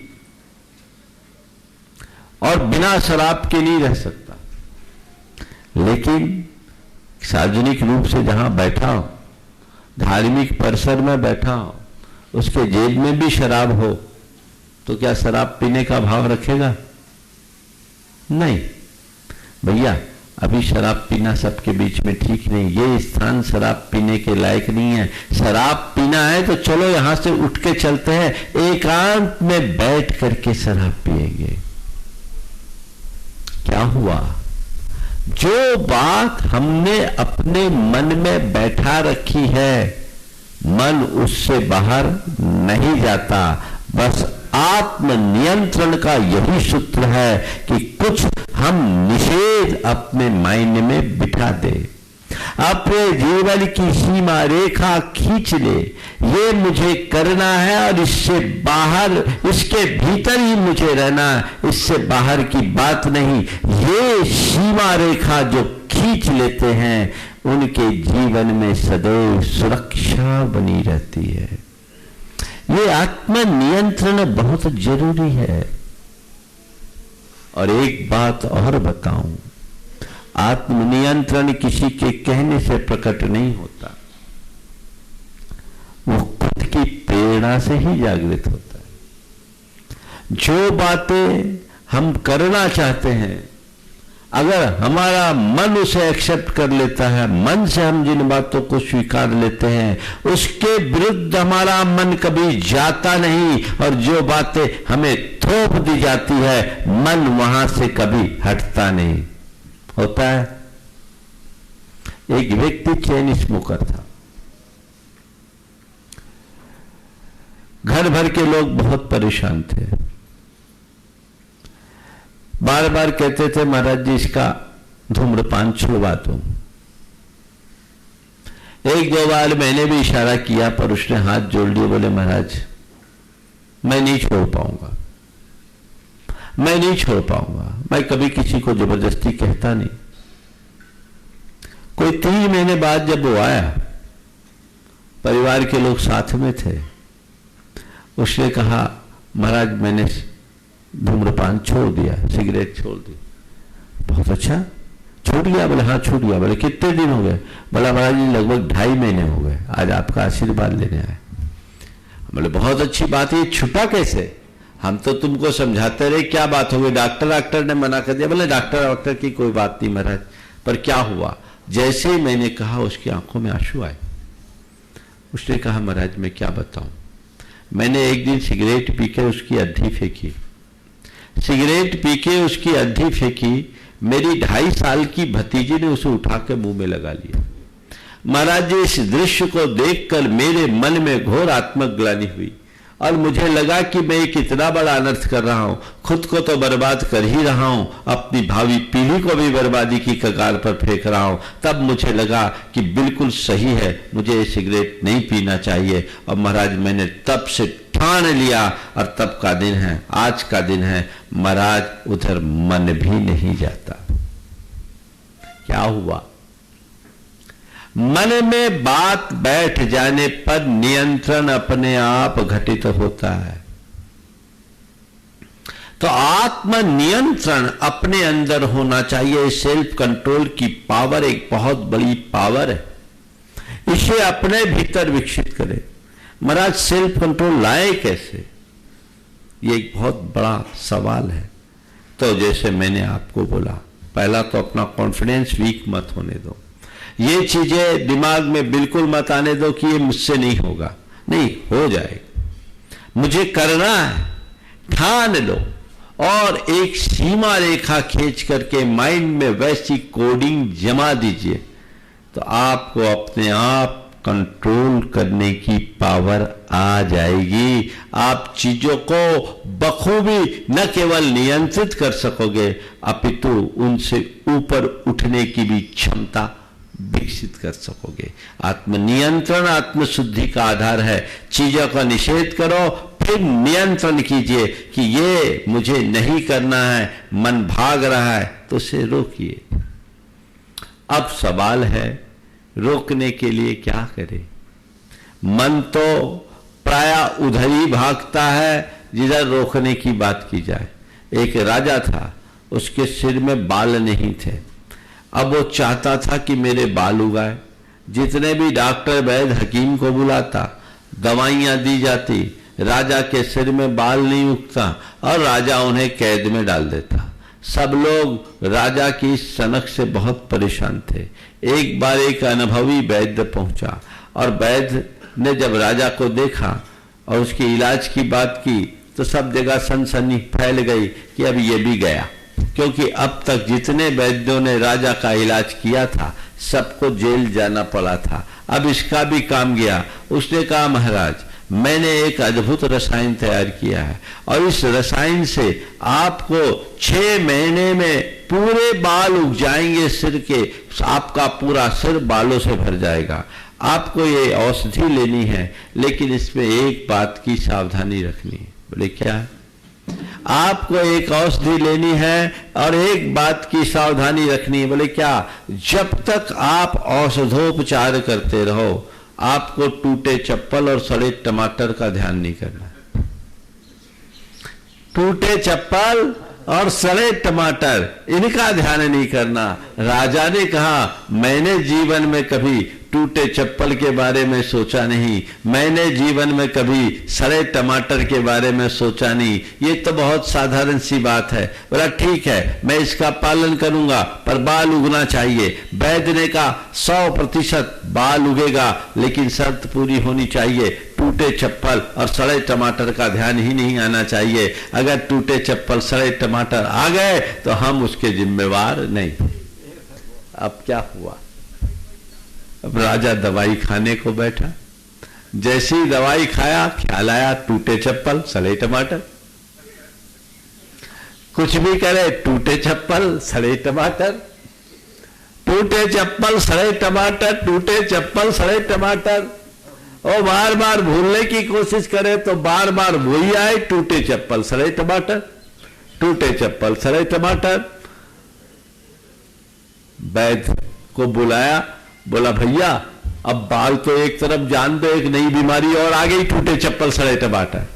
और बिना शराब के नहीं रह सकता, लेकिन सार्वजनिक रूप से जहां बैठा हो, धार्मिक परिसर में बैठा हो, उसके जेब में भी शराब हो, तो क्या शराब पीने का भाव रखेगा? नहीं भैया, अभी शराब पीना सबके बीच में ठीक नहीं, ये स्थान शराब पीने के लायक नहीं है। शराब पीना है तो चलो यहां से उठ के चलते हैं, एकांत में बैठ करके शराब पिएंगे। क्या हुआ? जो बात हमने अपने मन में बैठा रखी है, मन उससे बाहर नहीं जाता। बस आत्म नियंत्रण का यही सूत्र है कि कुछ हम निषेध अपने माइंड में बिठा दे, अपने जीवन की सीमा रेखा खींच ले। ये मुझे करना है और इससे बाहर, इसके भीतर ही मुझे रहना है, इससे बाहर की बात नहीं। ये सीमा रेखा जो खींच लेते हैं, उनके जीवन में सदैव सुरक्षा बनी रहती है। ये आत्म नियंत्रण बहुत जरूरी है। और एक बात और बताऊं, आत्मनियंत्रण किसी के कहने से प्रकट नहीं होता, वो खुद की प्रेरणा से ही जागृत होता है। जो बातें हम करना चाहते हैं, अगर हमारा मन उसे एक्सेप्ट कर लेता है, मन से हम जिन बातों को स्वीकार लेते हैं, उसके विरुद्ध हमारा मन कभी जाता नहीं। और जो बातें हमें थोप दी जाती है, मन वहां से कभी हटता नहीं। होता है, एक व्यक्ति चेन स्मोकर था, घर भर के लोग बहुत परेशान थे, बार बार कहते थे महाराज जी इसका धूम्रपान छुड़वा दो। एक दो बार मैंने भी इशारा किया, पर उसने हाथ जोड़ लिए, बोले महाराज मैं नहीं छोड़ पाऊंगा, मैं नहीं छोड़ पाऊंगा। मैं कभी किसी को जबरदस्ती कहता नहीं। कोई 3 महीने बाद जब वो आया, परिवार के लोग साथ में थे, उसने कहा महाराज मैंने धूम्रपान छोड़ दिया, सिगरेट छोड़ दी। बहुत अच्छा, छूट गया? बोले हाँ छूट गया। बोले कितने दिन हो गए? बोला महाराज जी लगभग 2.5 महीने हो गए, आज आपका आशीर्वाद लेने आए। बोले बहुत अच्छी बात है, छूटा कैसे? हम तो तुमको समझाते रहे, क्या बात हो गई? डॉक्टर ने मना कर दिया। बोले डॉक्टर की कोई बात नहीं महाराज, पर क्या हुआ? जैसे ही मैंने कहा उसकी आंखों में आंसू आए। उसने कहा महाराज मैं क्या बताऊं, मैंने एक दिन सिगरेट पी के उसकी अड्डी फेंकी, सिगरेट पी के उसकी अड्डी फेंकी, मेरी 2.5 साल की भतीजी ने उसे उठा के मुंह में लगा लिया। महाराज जी इस दृश्य को देखकर मेरे मन में घोर आत्मग्लानि हुई और मुझे लगा कि मैं कितना बड़ा अनर्थ कर रहा हूं। खुद को तो बर्बाद कर ही रहा हूं, अपनी भावी पीढ़ी को भी बर्बादी की कगार पर फेंक रहा हूं। तब मुझे लगा कि बिल्कुल सही है, मुझे ये सिगरेट नहीं पीना चाहिए। और महाराज मैंने तब से ठान लिया और तब का दिन है, आज का दिन है महाराज, उधर मन भी नहीं जाता। क्या हुआ? मन में बात बैठ जाने पर नियंत्रण अपने आप घटित होता है। तो आत्म नियंत्रण अपने अंदर होना चाहिए। सेल्फ कंट्रोल की पावर एक बहुत बड़ी पावर है, इसे अपने भीतर विकसित करें। महाराज सेल्फ कंट्रोल लाए कैसे, ये एक बहुत बड़ा सवाल है। तो जैसे मैंने आपको बोला, पहला तो अपना कॉन्फिडेंस वीक मत होने दो। ये चीजें दिमाग में बिल्कुल मत आने दो कि ये मुझसे नहीं होगा, नहीं हो जाएगा, मुझे करना है, ठान लो और एक सीमा रेखा खींच करके माइंड में वैसी कोडिंग जमा दीजिए, तो आपको अपने आप कंट्रोल करने की पावर आ जाएगी। आप चीजों को बखूबी न केवल नियंत्रित कर सकोगे, अपितु उनसे ऊपर उठने की भी क्षमता विकसित कर सकोगे। आत्मनियंत्रण आत्मशुद्धि का आधार है। चीजों का निषेध करो, फिर नियंत्रण कीजिए कि ये मुझे नहीं करना है, मन भाग रहा है तो उसे रोकिए। अब सवाल है रोकने के लिए क्या करें। मन तो प्रायः उधर ही भागता है जिधर रोकने की बात की जाए। एक राजा था, उसके सिर में बाल नहीं थे। अब वो चाहता था कि मेरे बाल उगाए। जितने भी डॉक्टर वैद्य हकीम को बुलाता, दवाइयां दी जाती, राजा के सिर में बाल नहीं उगता और राजा उन्हें कैद में डाल देता। सब लोग राजा की सनक से बहुत परेशान थे। एक बार एक अनुभवी वैद्य पहुंचा और वैद्य ने जब राजा को देखा और उसके इलाज की बात की तो सब जगह सनसनी फैल गई कि अब ये भी गया, क्योंकि अब तक जितने वैद्यों ने राजा का इलाज किया था सबको जेल जाना पड़ा था। अब इसका भी काम गया। उसने कहा, महाराज मैंने एक अद्भुत रसायन तैयार किया है और इस रसायन से आपको 6 महीने में पूरे बाल उग जाएंगे सिर के, आपका पूरा सिर बालों से भर जाएगा। आपको ये औषधि लेनी है, लेकिन इसमें एक बात की सावधानी रखनी है। बोले क्या? आपको एक औषधि लेनी है और एक बात की सावधानी रखनी है। बोले क्या? जब तक आप औषधोपचार करते रहो, आपको टूटे चप्पल और सड़े टमाटर का ध्यान नहीं करना। टूटे चप्पल और सड़े टमाटर, इनका ध्यान नहीं करना। राजा ने कहा, मैंने जीवन में कभी टूटे चप्पल के बारे में सोचा नहीं, मैंने जीवन में कभी सड़े टमाटर के बारे में सोचा नहीं, ये तो बहुत साधारण सी बात है। बोला ठीक है, मैं इसका पालन करूंगा, पर बाल उगना चाहिए। वैद्य ने कहा 100% बाल उगेगा, लेकिन शर्त पूरी होनी चाहिए, टूटे चप्पल और सड़े टमाटर का ध्यान ही नहीं आना चाहिए। अगर टूटे चप्पल सड़े टमाटर आ गए तो हम उसके जिम्मेवार नहीं। अब क्या हुआ? अब राजा दवाई खाने को बैठा। जैसे ही दवाई खाया, ख्याल आया टूटे चप्पल सड़े टमाटर। कुछ भी करे, टूटे चप्पल सड़े टमाटर, टूटे चप्पल सड़े टमाटर, टूटे चप्पल सड़े टमाटर। और बार बार भूलने की कोशिश करे तो बार बार वही आए, टूटे चप्पल सड़े टमाटर, टूटे चप्पल सड़े टमाटर। वैद्य को बुलाया, बोला भैया अब बाल तो एक तरफ जान दो, एक नई बीमारी और आ गई, टूटे चप्पल सड़े टमाटर।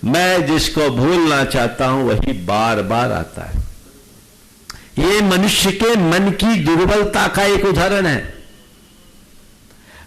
मैं जिसको भूलना चाहता हूं वही बार बार आता है। ये मनुष्य के मन की दुर्बलता का एक उदाहरण है।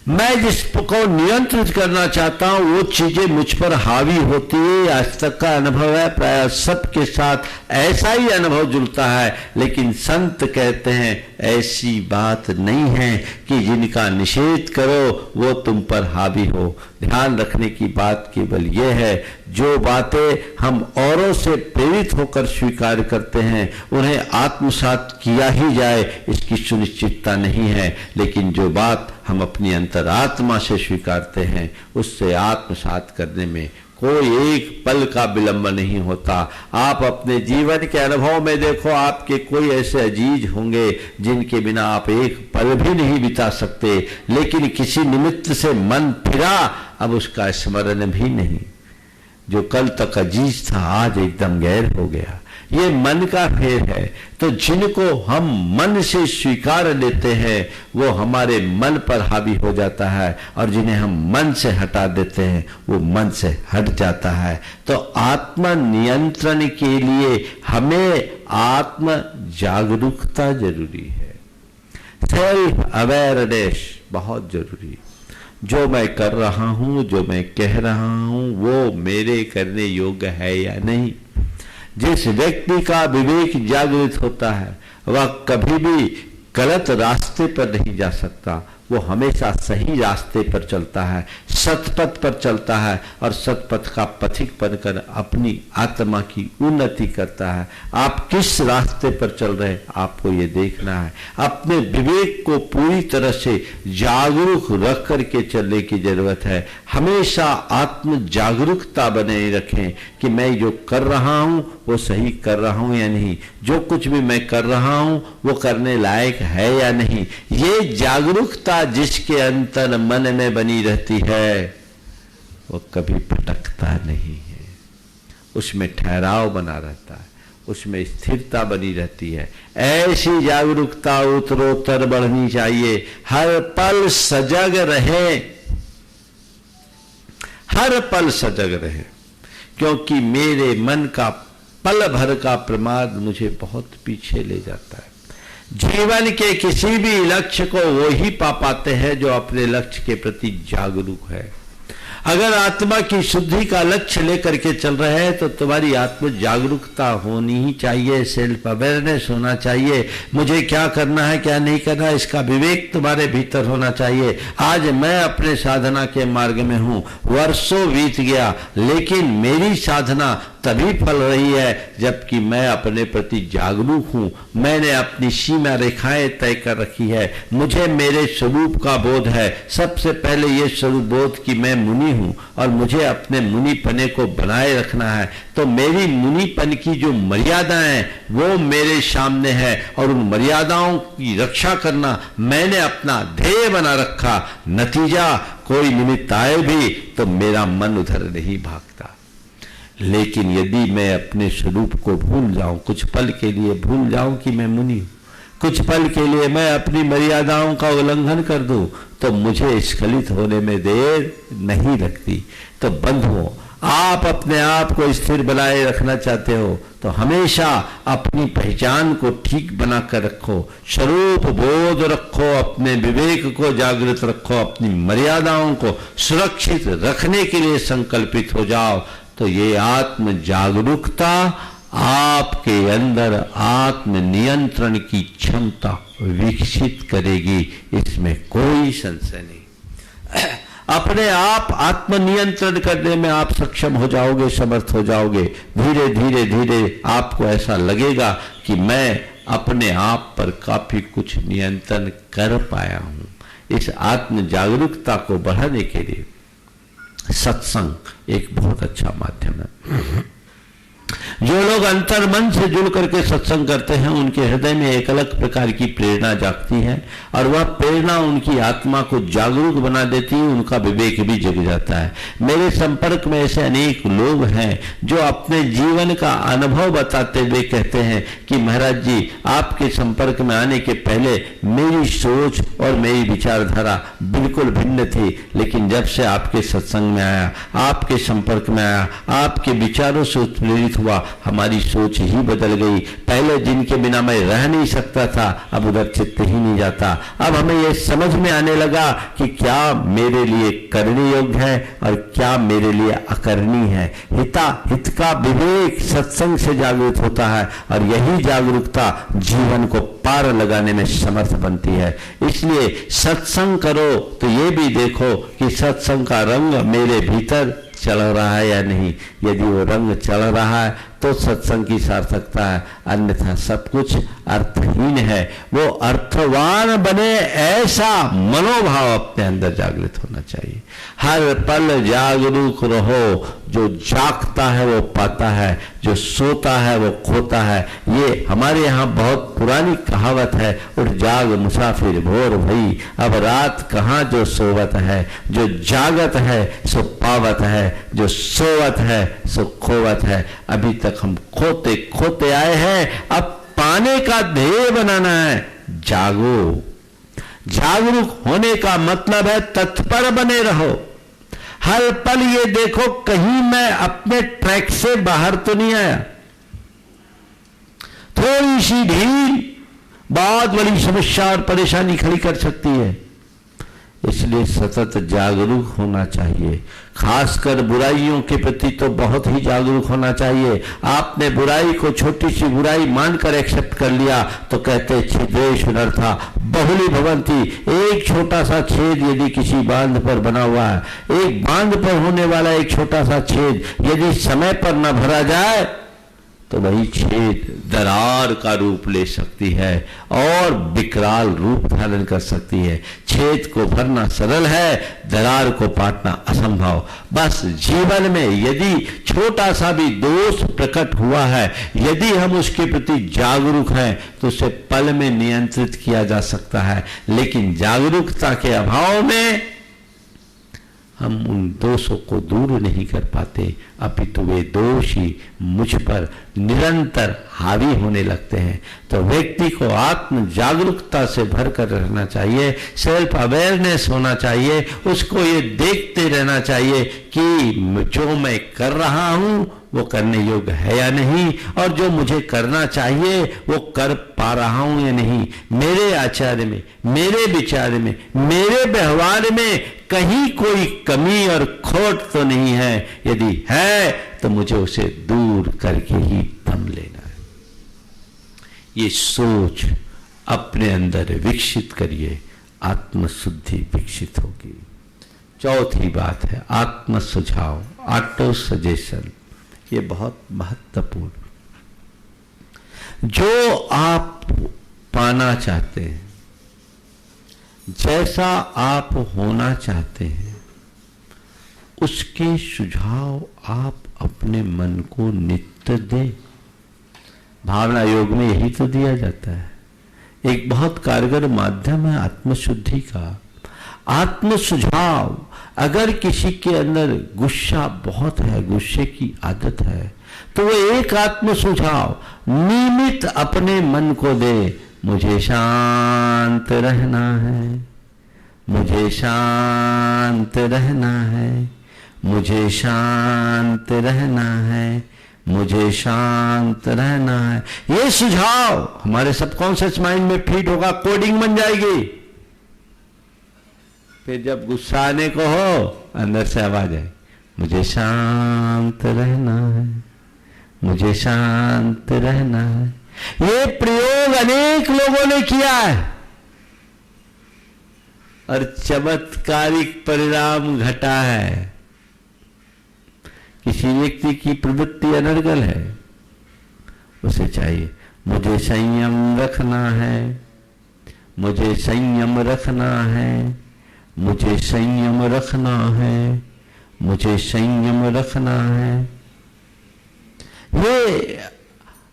मैं जिसको नियंत्रित करना चाहता हूं वो चीजें मुझ पर हावी होती है। आज तक का अनुभव है, प्राय सबके साथ ऐसा ही अनुभव जुड़ता है। लेकिन संत कहते हैं ऐसी बात नहीं है कि जिनका निषेध करो वो तुम पर हावी हो। ध्यान रखने की बात केवल ये है, जो बातें हम औरों से प्रेरित होकर स्वीकार करते हैं उन्हें आत्मसात किया ही जाए इसकी सुनिश्चितता नहीं है। लेकिन जो बात हम अपनी अंतरात्मा से स्वीकारते हैं उससे आत्मसात करने में कोई एक पल का विलंब नहीं होता। आप अपने जीवन के अनुभव में देखो, आपके कोई ऐसे अजीज होंगे जिनके बिना आप एक पल भी नहीं बिता सकते, लेकिन किसी निमित्त से मन फिरा, अब उसका स्मरण भी नहीं। जो कल तक अजीज था आज एकदम गैर हो गया। ये मन का फेर है। तो जिनको हम मन से स्वीकार लेते हैं वो हमारे मन पर हावी हो जाता है, और जिन्हें हम मन से हटा देते हैं वो मन से हट जाता है। तो आत्म नियंत्रण के लिए हमें आत्म जागरूकता जरूरी है। सेल्फ अवेयरनेस बहुत जरूरी है। जो मैं कर रहा हूं, जो मैं कह रहा हूं, वो मेरे करने योग्य है या नहीं। जिस व्यक्ति का विवेक जागृत होता है वह कभी भी गलत रास्ते पर नहीं जा सकता, वो हमेशा सही रास्ते पर चलता है, सतपथ पर चलता है और सतपथ का पथिक बनकर अपनी आत्मा की उन्नति करता है। आप किस रास्ते पर चल रहे हैं आपको ये देखना है। अपने विवेक को पूरी तरह से जागरूक रख करके चलने की जरूरत है। हमेशा आत्म जागरूकता बनाए रखें कि मैं जो कर रहा हूं वो सही कर रहा हूं या नहीं, जो कुछ भी मैं कर रहा हूं वो करने लायक है या नहीं। ये जागरूकता जिसके अंतर मन में बनी रहती है वो कभी भटकता नहीं है, उसमें ठहराव बना रहता है, उसमें स्थिरता बनी रहती है। ऐसी जागरूकता उत्तरोत्तर बढ़नी चाहिए। हर पल सजग रहे, हर पल सजग रहे, क्योंकि मेरे मन का पल भर का प्रमाद मुझे बहुत पीछे ले जाता है। जीवन के किसी भी लक्ष्य को वो ही पा पाते हैं जो अपने लक्ष्य के प्रति जागरूक है। अगर आत्मा की शुद्धि का लक्ष्य लेकर के चल रहे हैं तो तुम्हारी आत्म जागरूकता होनी ही चाहिए, सेल्फ अवेयरनेस होना चाहिए। मुझे क्या करना है क्या नहीं करना इसका विवेक तुम्हारे भीतर होना चाहिए। आज मैं अपने साधना के मार्ग में हूं, वर्षों बीत गया, लेकिन मेरी साधना तभी फल रही है जबकि मैं अपने प्रति जागरूक हूं। मैंने अपनी सीमा रेखाएं तय कर रखी है, मुझे मेरे स्वरूप का बोध है। सबसे पहले ये स्वरूप बोध कि मैं मुनि हूं और मुझे अपने मुनिपने को बनाए रखना है। तो मेरी मुनिपन की जो मर्यादाएं वो मेरे सामने है और उन मर्यादाओं की रक्षा करना मैंने अपना ध्येय बना रखा। नतीजा कोई निमित्त आए भी तो मेरा मन उधर नहीं भागता। लेकिन यदि मैं अपने स्वरूप को भूल जाऊं, कुछ पल के लिए भूल जाऊं कि मैं मुनि हूं, कुछ पल के लिए मैं अपनी मर्यादाओं का उल्लंघन कर दूं, तो मुझे स्खलित होने में देर नहीं लगती। तो बंधुओं, आप अपने आप को स्थिर बनाए रखना चाहते हो तो हमेशा अपनी पहचान को ठीक बनाकर रखो, स्वरूप बोध रखो, अपने विवेक को जागृत रखो, अपनी मर्यादाओं को सुरक्षित रखने के लिए संकल्पित हो जाओ। तो ये आत्म जागरूकता आपके अंदर आत्म नियंत्रण की क्षमता विकसित करेगी, इसमें कोई संशय नहीं। अपने आप आत्म नियंत्रण करने में आप सक्षम हो जाओगे, समर्थ हो जाओगे। धीरे धीरे धीरे आपको ऐसा लगेगा कि मैं अपने आप पर काफी कुछ नियंत्रण कर पाया हूं। इस आत्म जागरूकता को बढ़ाने के लिए सत्संग एक बहुत अच्छा माध्यम है। जो लोग अंतर मन से जुड़ करके सत्संग करते हैं उनके हृदय में एक अलग प्रकार की प्रेरणा जागती है और वह प्रेरणा उनकी आत्मा को जागरूक बना देती है, उनका विवेक भी जग जाता है। मेरे संपर्क में ऐसे अनेक लोग हैं जो अपने जीवन का अनुभव बताते हुए कहते हैं कि महाराज जी, आपके संपर्क में आने के पहले मेरी सोच और मेरी विचारधारा बिल्कुल भिन्न थी, लेकिन जब से आपके सत्संग में आया, आपके संपर्क में आया, आपके विचारों से उत्प्रेरित हुआ, हमारी सोच ही बदल गई। पहले जिनके बिना मैं रह नहीं सकता था, अब उधर चित्त ही नहीं जाता। अब हमें यह समझ में आने लगा कि क्या मेरे लिए करने योग्य है और क्या मेरे लिए अकरनीय है। हित का विवेक सत्संग से जागृत होता है और यही जागरूकता जीवन को पार लगाने में समर्थ बनती है। इसलिए सत्संग करो तो ये भी देखो कि सत्संग का रंग मेरे भीतर चल रहा है या नहीं। यदि वो रंग चल रहा है तो सत्संग की सार्थकता है, अन्यथा सब कुछ अर्थहीन है। वो अर्थवान बने ऐसा मनोभाव अपने अंदर जागृत होना चाहिए। हर पल जागरूक रहो। जो जागता है वो पाता है, जो सोता है वो खोता है। ये हमारे यहाँ बहुत पुरानी कहावत है, उठ जाग मुसाफिर भोर भई, अब रात कहाँ जो सोवत है। जो जागत है सो पावत है, जो सोवत है सो खोवत है। अभी तक हम खोते खोते आए हैं, अब पाने का ध्येय बनाना है। जागो। जागरूक होने का मतलब है तत्पर बने रहो। हर पल ये देखो कहीं मैं अपने ट्रैक से बाहर तो नहीं आया। थोड़ी सी ढील बहुत बड़ी समस्या और परेशानी खड़ी कर सकती है। इसलिए सतत जागरूक होना चाहिए। खासकर बुराइयों के प्रति तो बहुत ही जागरूक होना चाहिए। आपने बुराई को छोटी सी बुराई मानकर एक्सेप्ट कर लिया तो कहते छिद्रेषु नरथा, बहुली भवन्ति। एक छोटा सा छेद यदि किसी बांध पर बना हुआ है, एक बांध पर होने वाला एक छोटा सा छेद यदि समय पर न भरा जाए तो वही छेद दरार का रूप ले सकती है और विकराल रूप धारण कर सकती है। छेद को भरना सरल है, दरार को पाटना असंभव। बस जीवन में यदि छोटा सा भी दोष प्रकट हुआ है, यदि हम उसके प्रति जागरूक हैं तो उसे पल में नियंत्रित किया जा सकता है। लेकिन जागरूकता के अभाव में हम उन दोषों को दूर नहीं कर पाते, अपितु वे दोष ही मुझ पर निरंतर हावी होने लगते हैं। तो व्यक्ति को आत्म जागरूकता से भरकर रहना चाहिए, सेल्फ अवेयरनेस होना चाहिए, उसको ये देखते रहना चाहिए कि जो मैं कर रहा हूं वो करने योग्य है या नहीं, और जो मुझे करना चाहिए वो कर पा रहा हूं या नहीं। मेरे आचार्य में, मेरे विचार में, मेरे व्यवहार में कहीं कोई कमी और खोट तो नहीं है। यदि है तो मुझे उसे दूर करके ही दम लेना है। ये सोच अपने अंदर विकसित करिए, आत्मशुद्धि विकसित होगी। चौथी बात है आत्म सुझाव, ऑटो सजेशन। ये बहुत महत्वपूर्ण, जो आप पाना चाहते हैं, जैसा आप होना चाहते हैं, उसके सुझाव आप अपने मन को नित्य दें। भावना योग में यही तो दिया जाता है। एक बहुत कारगर माध्यम है आत्मशुद्धि का, आत्म सुझाव। अगर किसी के अंदर गुस्सा बहुत है, गुस्से की आदत है, तो वो एक आत्म सुझाव नियमित अपने मन को दे, मुझे शांत रहना है, मुझे शांत रहना है, मुझे शांत रहना है, मुझे शांत रहना है। ये सुझाव हमारे सबकॉन्शियस माइंड में फीड होगा, कोडिंग बन जाएगी। फिर जब गुस्सा आने को हो, अंदर से आवाज आए, मुझे शांत रहना है, मुझे शांत रहना है। ये प्रयोग अनेक लोगों ने किया है और चमत्कारिक परिणाम घटा है। किसी व्यक्ति की प्रवृत्ति अनर्गल है, उसे चाहिए मुझे संयम रखना है, मुझे संयम रखना है, मुझे संयम रखना है, मुझे संयम रखना है। ये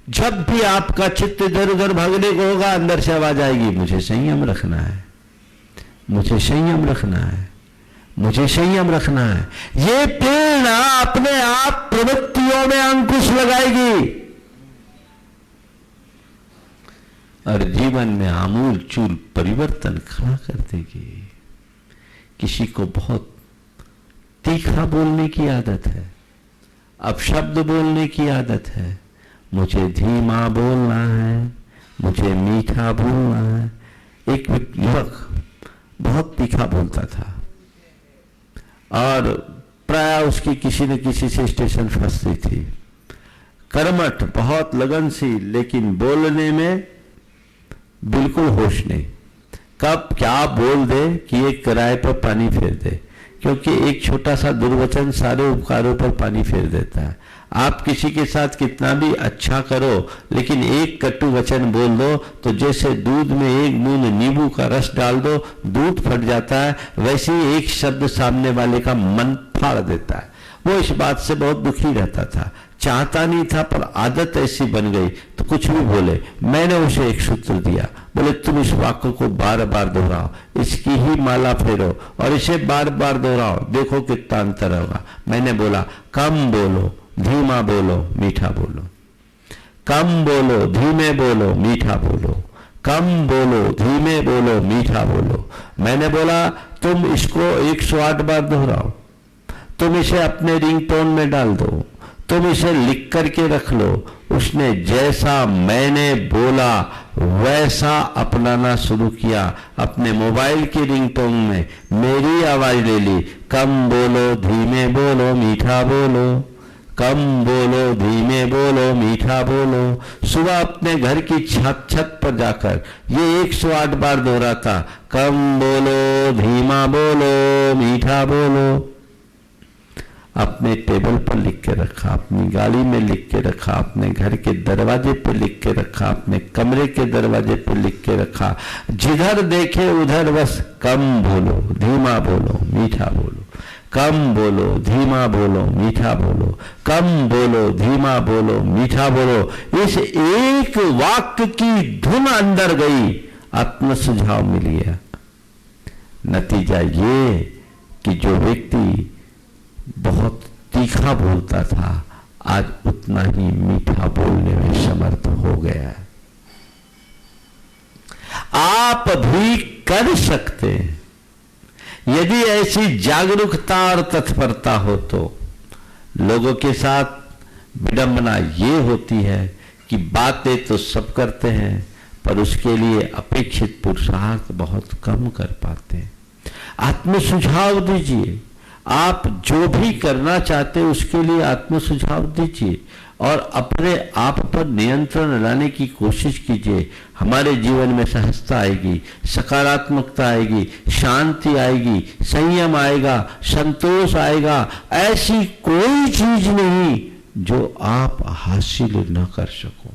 जब भी आपका चित्त इधर उधर भागने को होगा, अंदर से आवाज आएगी, मुझे संयम रखना है, मुझे संयम रखना है, मुझे संयम रखना है। ये प्रेरणा अपने आप प्रवृत्तियों में अंकुश लगाएगी और जीवन में आमूल चूल परिवर्तन खड़ा कर देगी। किसी को बहुत तीखा बोलने की आदत है, अपशब्द बोलने की आदत है, मुझे धीमा बोलना है, मुझे मीठा बोलना है। एक युवक बहुत तीखा बोलता था और प्राय उसकी किसी न किसी से स्टेशन फंसती थी। कर्मठ, बहुत लगन सी, लेकिन बोलने में बिल्कुल होश नहीं। कब क्या बोल दे कि एक किराए पर पानी फेर दे, क्योंकि एक छोटा सा दुर्वचन सारे उपकारों पर पानी फेर देता है। आप किसी के साथ कितना भी अच्छा करो, लेकिन एक कटु वचन बोल दो तो जैसे दूध में एक बूंद नींबू का रस डाल दो, दूध फट जाता है, वैसे ही एक शब्द सामने वाले का मन फाड़ देता है। वो इस बात से बहुत दुखी रहता था, चाहता नहीं था, पर आदत ऐसी बन गई तो कुछ भी बोले। मैंने उसे एक सूत्र दिया, बोले तुम इस वाक्य को बार बार दोहराओ, इसकी ही माला फेरो और इसे बार बार दोहराओ, देखो कितना अंतर होगा। मैंने बोला कम बोलो, धीमा बोलो, मीठा बोलो, कम बोलो, धीमे बोलो, मीठा बोलो, कम बोलो, धीमे बोलो, मीठा बोलो। मैंने बोला तुम इसको 108 बार दोहराओ, तुम इसे अपने रिंगटोन में डाल दो, तुम इसे लिख करके रख लो। उसने जैसा मैंने बोला वैसा अपनाना शुरू किया। अपने मोबाइल की रिंगटोन में मेरी आवाज ले ली, कम बोलो, धीमे बोलो, मीठा बोलो, कम बोलो, धीमे बोलो, मीठा बोलो। सुबह अपने घर की छत पर जाकर ये 108 बार दोहराता, कम बोलो, धीमा बोलो, मीठा बोलो। अपने टेबल पर लिख के रखा, अपनी गाड़ी में लिख के रखा, अपने घर के दरवाजे पर लिख के रखा, अपने कमरे के दरवाजे पर लिख के रखा। जिधर देखे उधर बस कम बोलो, धीमा बोलो, मीठा बोलो, कम बोलो, धीमा बोलो, मीठा बोलो, कम बोलो, धीमा बोलो, मीठा बोलो। इस एक वाक्य की धुन अंदर गई, आत्म सुझाव मिल गया। नतीजा ये कि जो व्यक्ति बहुत तीखा बोलता था आज उतना ही मीठा बोलने में समर्थ हो गया। आप भी कर सकते हैं यदि ऐसी जागरूकता और तत्परता हो तो। लोगों के साथ विडंबना ये होती है कि बातें तो सब करते हैं पर उसके लिए अपेक्षित पुरुषार्थ बहुत कम कर पाते हैं। आत्म सुझाव दीजिए, आप जो भी करना चाहते हैं उसके लिए आत्म सुझाव दीजिए और अपने आप पर नियंत्रण लाने की कोशिश कीजिए। हमारे जीवन में सहजता आएगी, सकारात्मकता आएगी, शांति आएगी, संयम आएगा, संतोष आएगा। ऐसी कोई चीज नहीं जो आप हासिल न कर सको।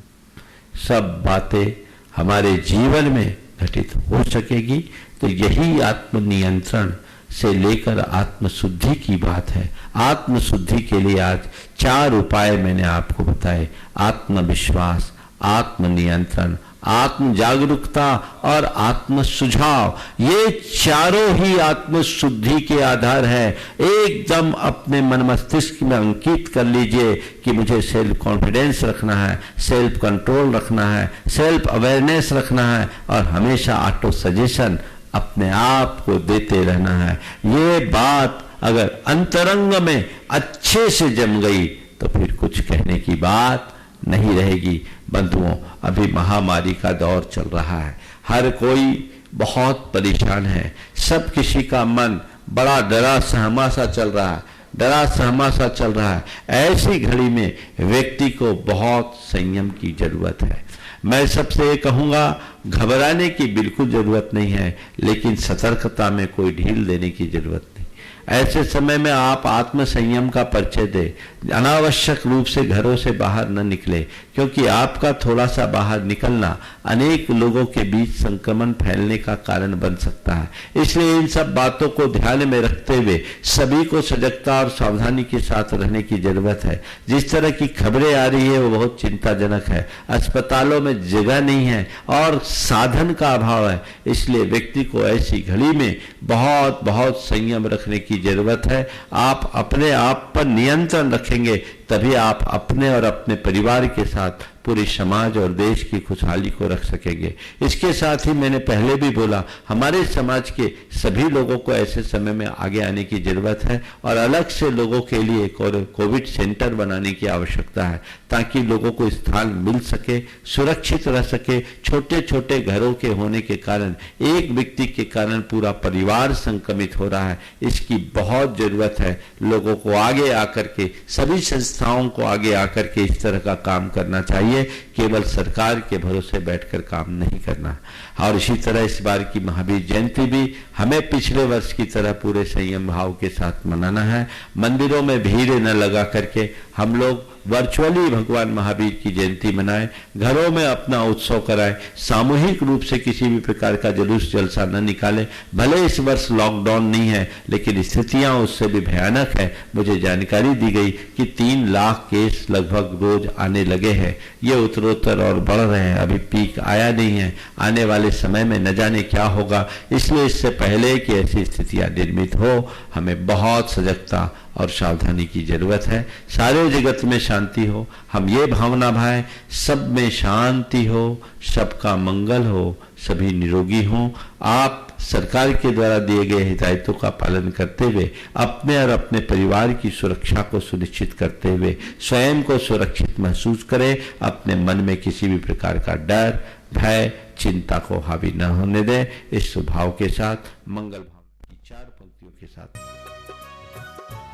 सब बातें हमारे जीवन में घटित हो सकेगी। तो यही आत्म नियंत्रण से लेकर आत्मशुद्धि की बात है। आत्मशुद्धि के लिए आज 4 उपाय मैंने आपको बताए। आत्मविश्वास, आत्म नियंत्रण, आत्म जागरूकता और आत्म सुझाव, ये चारों ही आत्मशुद्धि के आधार है। एकदम अपने मन मस्तिष्क में अंकित कर लीजिए कि मुझे सेल्फ कॉन्फिडेंस रखना है, सेल्फ कंट्रोल रखना है, सेल्फ अवेयरनेस रखना है और हमेशा ऑटो सजेशन अपने आप को देते रहना है। ये बात अगर अंतरंग में अच्छे से जम गई तो फिर कुछ कहने की बात नहीं रहेगी। बंधुओं, अभी महामारी का दौर चल रहा है, हर कोई बहुत परेशान है, सब किसी का मन बड़ा डरा सहमा सा चल रहा है, डरा सहमा सा चल रहा है। ऐसी घड़ी में व्यक्ति को बहुत संयम की जरूरत है। मैं सबसे ये कहूंगा, घबराने की बिल्कुल जरूरत नहीं है, लेकिन सतर्कता में कोई ढील देने की जरूरत नहीं। ऐसे समय में आप आत्म संयम का परिचय दें, अनावश्यक रूप से घरों से बाहर न निकले, क्योंकि आपका थोड़ा सा बाहर निकलना अनेक लोगों के बीच संक्रमण फैलने का कारण बन सकता है। इसलिए इन सब बातों को ध्यान में रखते हुए सभी को सजगता और सावधानी के साथ रहने की जरूरत है। जिस तरह की खबरें आ रही है वो बहुत चिंताजनक है। अस्पतालों में जगह नहीं है और साधन का अभाव है, इसलिए व्यक्ति को ऐसी घड़ी में बहुत बहुत संयम रखने की जरूरत है। आप अपने आप पर नियंत्रण रखेंगे तभी आप अपने और अपने परिवार के साथ पूरे समाज और देश की खुशहाली को रख सकेंगे। इसके साथ ही मैंने पहले भी बोला, हमारे समाज के सभी लोगों को ऐसे समय में आगे आने की जरूरत है और अलग से लोगों के लिए कोविड सेंटर बनाने की आवश्यकता है, ताकि लोगों को स्थान मिल सके, सुरक्षित रह सके। छोटे छोटे घरों के होने के कारण एक व्यक्ति के कारण पूरा परिवार संक्रमित हो रहा है। इसकी बहुत जरूरत है। लोगों को आगे आकर के, सभी संस्थाओं को आगे आकर के इस तरह का काम करना चाहिए। केवल सरकार के भरोसे बैठकर काम नहीं करना। और इसी तरह इस बार की महावीर जयंती भी हमें पिछले वर्ष की तरह पूरे संयम भाव के साथ मनाना है। मंदिरों में भीड़ न लगा करके हम लोग वर्चुअली भगवान महावीर की जयंती मनाएं, घरों में अपना उत्सव कराएं, सामूहिक रूप से किसी भी प्रकार का जुलूस जलसा न निकालें। भले इस वर्ष लॉकडाउन नहीं है, लेकिन स्थितियां उससे भी भयानक है। मुझे जानकारी दी गई कि 3 लाख केस लगभग रोज आने लगे हैं। ये उत्तरोत्तर और बढ़ रहे हैं, अभी पीक आया नहीं है। आने वाले समय में न जाने क्या होगा। इसलिए इससे पहले कि ऐसी स्थितियां निर्मित हो, हमें बहुत सजगता और सावधानी की जरूरत है। सारे जगत में शांति हो, हम ये भावना भाएं, सब में शांति हो, सबका मंगल हो, सभी निरोगी हों। आप सरकार के द्वारा दिए गए हिदायतों का पालन करते हुए अपने और अपने परिवार की सुरक्षा को सुनिश्चित करते हुए स्वयं को सुरक्षित महसूस करें। अपने मन में किसी भी प्रकार का डर, भय, चिंता को हावी न होने दें। इस स्वभाव के साथ, मंगल भाव की 4 पंक्तियों के साथ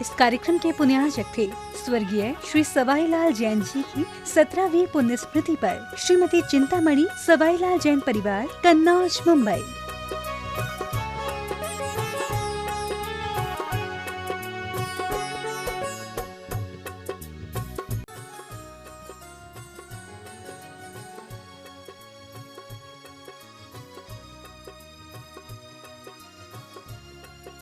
इस कार्यक्रम के पुण्यार्चक थे स्वर्गीय श्री सवाईलाल जैन जी की 17वीं पुण्य स्मृति पर श्रीमती चिंतामणि सवाईलाल जैन परिवार, कन्नौज, मुंबई।